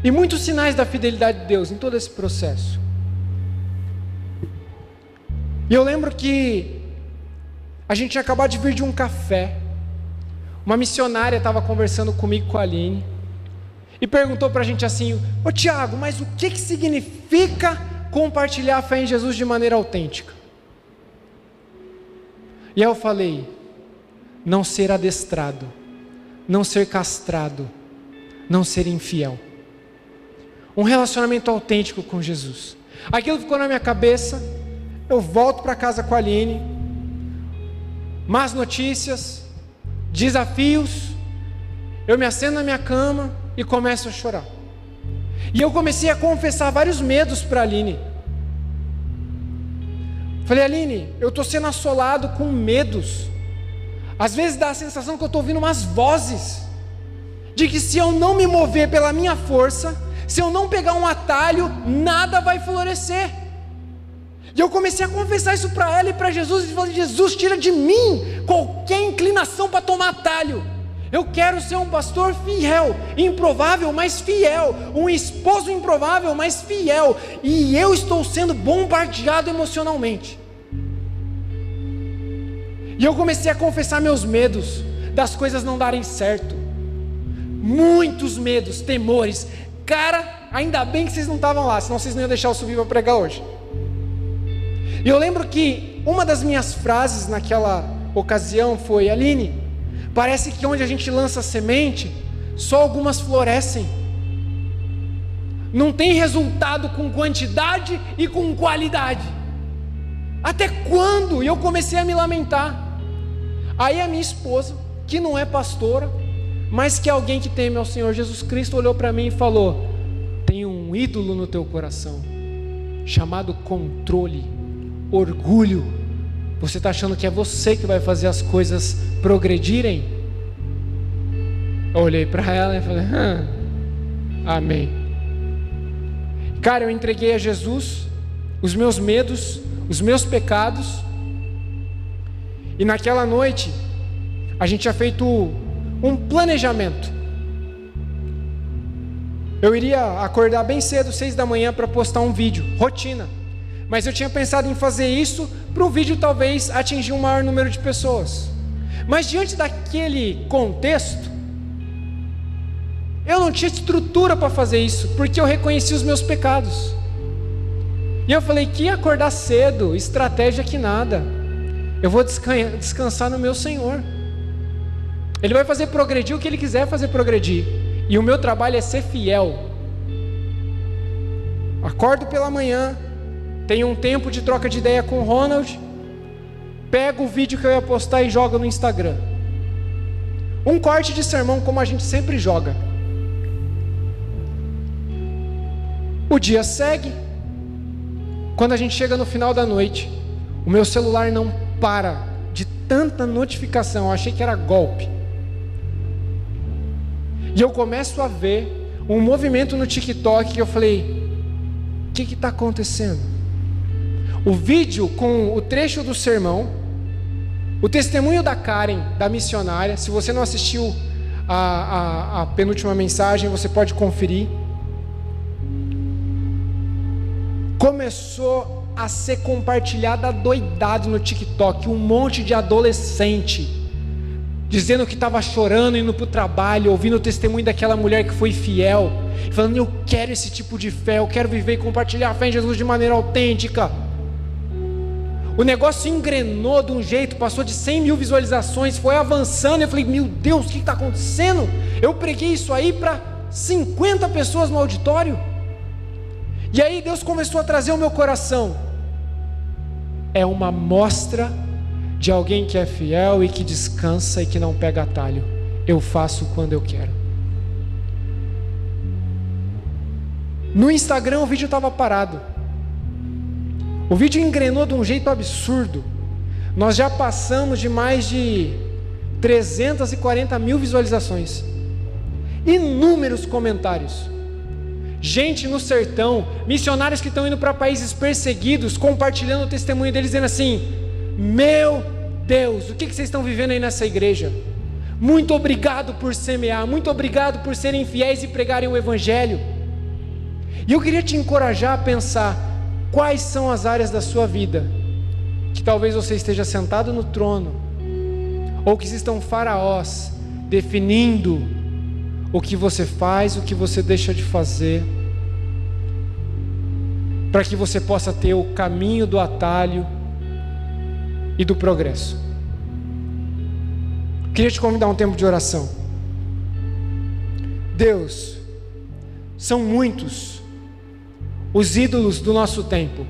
e muitos sinais da fidelidade de Deus em todo esse processo. E eu lembro que a gente tinha acabado de vir de um café. Uma missionária estava conversando comigo, com a Aline, e perguntou para a gente assim: ô Tiago, mas o que significa compartilhar a fé em Jesus de maneira autêntica? E aí eu falei: não ser adestrado, não ser castrado, não ser infiel. Um relacionamento autêntico com Jesus. Aquilo ficou na minha cabeça. Eu volto para casa com a Aline, más notícias, desafios, eu me assento na minha cama e começo a chorar. E eu comecei a confessar vários medos para a Aline. Falei: Aline, eu estou sendo assolado com medos. Às vezes dá a sensação que eu estou ouvindo umas vozes, de que se eu não me mover pela minha força, se eu não pegar um atalho, nada vai florescer. E eu comecei a confessar isso para ela e para Jesus, e falei: Jesus, tira de mim qualquer inclinação para tomar atalho. Eu quero ser um pastor fiel, improvável, mas fiel, um esposo improvável, mas fiel, e eu estou sendo bombardeado emocionalmente. E eu comecei a confessar meus medos das coisas não darem certo, muitos medos, temores. Cara, ainda bem que vocês não estavam lá, senão vocês não iam deixar eu subir para pregar hoje. E eu lembro que uma das minhas frases naquela ocasião foi: Aline, parece que onde a gente lança semente, só algumas florescem. Não tem resultado com quantidade e com qualidade. Até quando? E eu comecei a me lamentar. Aí a minha esposa, que não é pastora, mas que é alguém que teme ao Senhor Jesus Cristo, olhou para mim e falou: tem um ídolo no teu coração, chamado controle, orgulho. Você está achando que é você que vai fazer as coisas progredirem? Eu olhei para ela e falei: amém. Cara, eu entreguei a Jesus os meus medos, os meus pecados. E naquela noite a gente tinha feito um planejamento. Eu iria acordar bem cedo, 6 da manhã, para postar um vídeo, rotina. Mas eu tinha pensado em fazer isso para o vídeo talvez atingir um maior número de pessoas. Mas diante daquele contexto, eu não tinha estrutura para fazer isso, porque eu reconheci os meus pecados. E eu falei: que acordar cedo, estratégia que nada. Eu vou descansar no meu Senhor. Ele vai fazer progredir o que Ele quiser fazer progredir. E o meu trabalho é ser fiel. Acordo pela manhã, tenho um tempo de troca de ideia com o Ronald, pego o vídeo que eu ia postar e jogo no Instagram. Um corte de sermão, como a gente sempre joga. O dia segue. Quando a gente chega no final da noite, o meu celular não para de tanta notificação. Eu achei que era golpe. E eu começo a ver um movimento no TikTok que eu falei: o que está acontecendo? O vídeo com o trecho do sermão, o testemunho da Karen, da missionária. Se você não assistiu a penúltima mensagem, você pode conferir. Começou a ser compartilhada doidado no TikTok. Um monte de adolescente dizendo que estava chorando, indo para o trabalho, ouvindo o testemunho daquela mulher que foi fiel, falando: eu quero esse tipo de fé, eu quero viver e compartilhar a fé em Jesus de maneira autêntica. O negócio engrenou de um jeito, passou de 100 mil visualizações, foi avançando. Eu falei: meu Deus, o que está acontecendo? Eu preguei isso aí para 50 pessoas no auditório. E aí Deus começou a trazer ao meu coração: é uma mostra de alguém que é fiel e que descansa e que não pega atalho. Eu faço quando eu quero. No Instagram o vídeo estava parado. O vídeo engrenou de um jeito absurdo. Nós já passamos de mais de 340 mil visualizações, inúmeros comentários. Gente no sertão, missionários que estão indo para países perseguidos, compartilhando o testemunho deles, dizendo assim: meu Deus, o que vocês estão vivendo aí nessa igreja? Muito obrigado por semear, muito obrigado por serem fiéis e pregarem o Evangelho. E eu queria te encorajar a pensar: quais são as áreas da sua vida que talvez você esteja sentado no trono, ou que existam faraós definindo o que você faz, o que você deixa de fazer, para que você possa ter o caminho do atalho e do progresso. Queria te convidar a um tempo de oração. Deus, são muitos os ídolos do nosso tempo.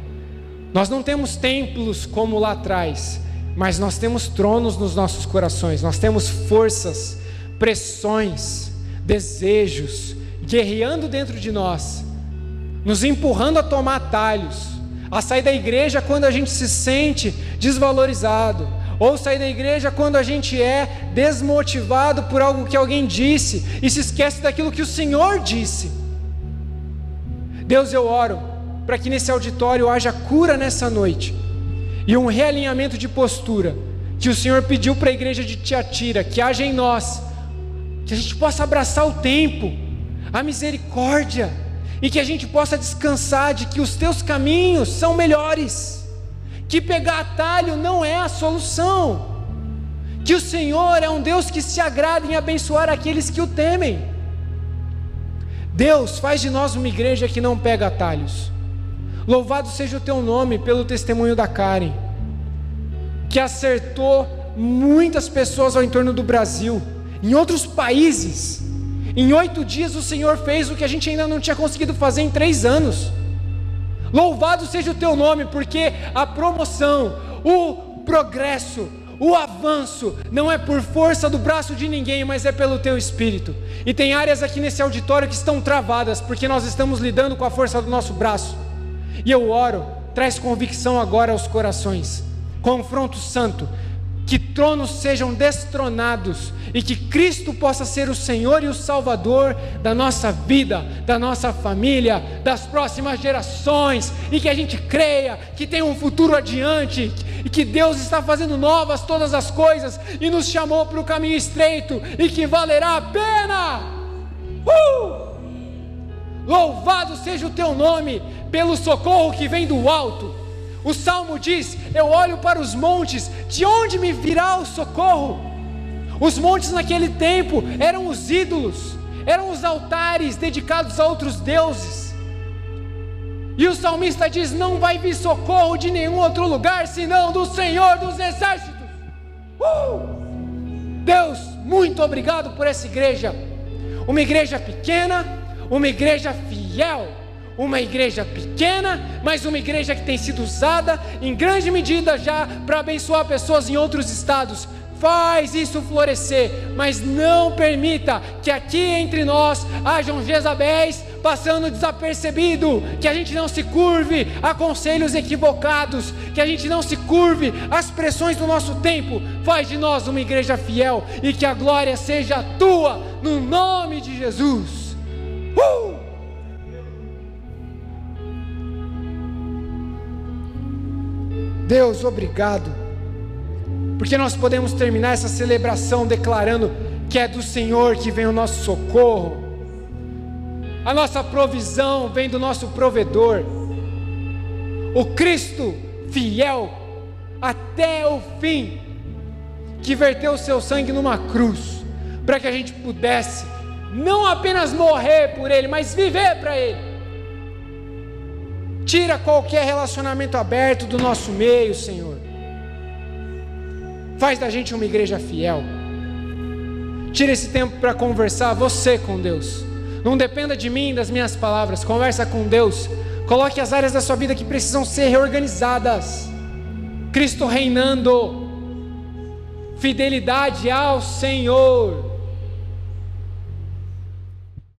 Nós não temos templos como lá atrás, mas nós temos tronos nos nossos corações. Nós temos forças, pressões, desejos guerreando dentro de nós, nos empurrando a tomar atalhos, a sair da igreja quando a gente se sente desvalorizado, ou sair da igreja quando a gente é desmotivado por algo que alguém disse e se esquece daquilo que o Senhor disse. Deus, eu oro para que nesse auditório haja cura nessa noite e um realinhamento de postura que o Senhor pediu para a igreja de Tiatira, que haja em nós, que a gente possa abraçar o tempo, a misericórdia, e que a gente possa descansar de que os teus caminhos são melhores, que pegar atalho não é a solução, que o Senhor é um Deus que se agrada em abençoar aqueles que o temem. Deus, faz de nós uma igreja que não pega atalhos. Louvado seja o teu nome pelo testemunho da Karen, que acertou muitas pessoas ao entorno do Brasil, em outros países. Em 8 dias o Senhor fez o que a gente ainda não tinha conseguido fazer em 3 anos. Louvado seja o teu nome, porque a promoção, o progresso, o avanço não é por força do braço de ninguém, mas é pelo teu Espírito. E tem áreas aqui nesse auditório que estão travadas, porque nós estamos lidando com a força do nosso braço. E eu oro, traz convicção agora aos corações, confronto santo, que tronos sejam destronados e que Cristo possa ser o Senhor e o Salvador da nossa vida, da nossa família, das próximas gerações, e que a gente creia que tem um futuro adiante e que Deus está fazendo novas todas as coisas e nos chamou para o caminho estreito e que valerá a pena. Louvado seja o teu nome pelo socorro que vem do alto. O Salmo diz: eu olho para os montes, de onde me virá o socorro? Os montes naquele tempo eram os ídolos, eram os altares dedicados a outros deuses. E o salmista diz: não vai vir socorro de nenhum outro lugar, senão do Senhor dos Exércitos. Deus, muito obrigado por essa igreja, uma igreja pequena, uma igreja fiel, uma igreja pequena, mas uma igreja que tem sido usada em grande medida já para abençoar pessoas em outros estados. Faz isso florescer, mas não permita que aqui entre nós hajam Jezabéis passando desapercebido, que a gente não se curve a conselhos equivocados, que a gente não se curve às pressões do nosso tempo. Faz de nós uma igreja fiel e que a glória seja tua, no nome de Jesus. Deus, obrigado, porque nós podemos terminar essa celebração declarando que é do Senhor que vem o nosso socorro, a nossa provisão vem do nosso provedor, o Cristo fiel até o fim, que verteu o seu sangue numa cruz, para que a gente pudesse não apenas morrer por Ele, mas viver para Ele. Tira qualquer relacionamento aberto do nosso meio, Senhor. Faz da gente uma igreja fiel. Tira esse tempo para conversar você com Deus. Não dependa de mim, das minhas palavras. Conversa com Deus. Coloque as áreas da sua vida que precisam ser reorganizadas. Cristo reinando. Fidelidade ao Senhor.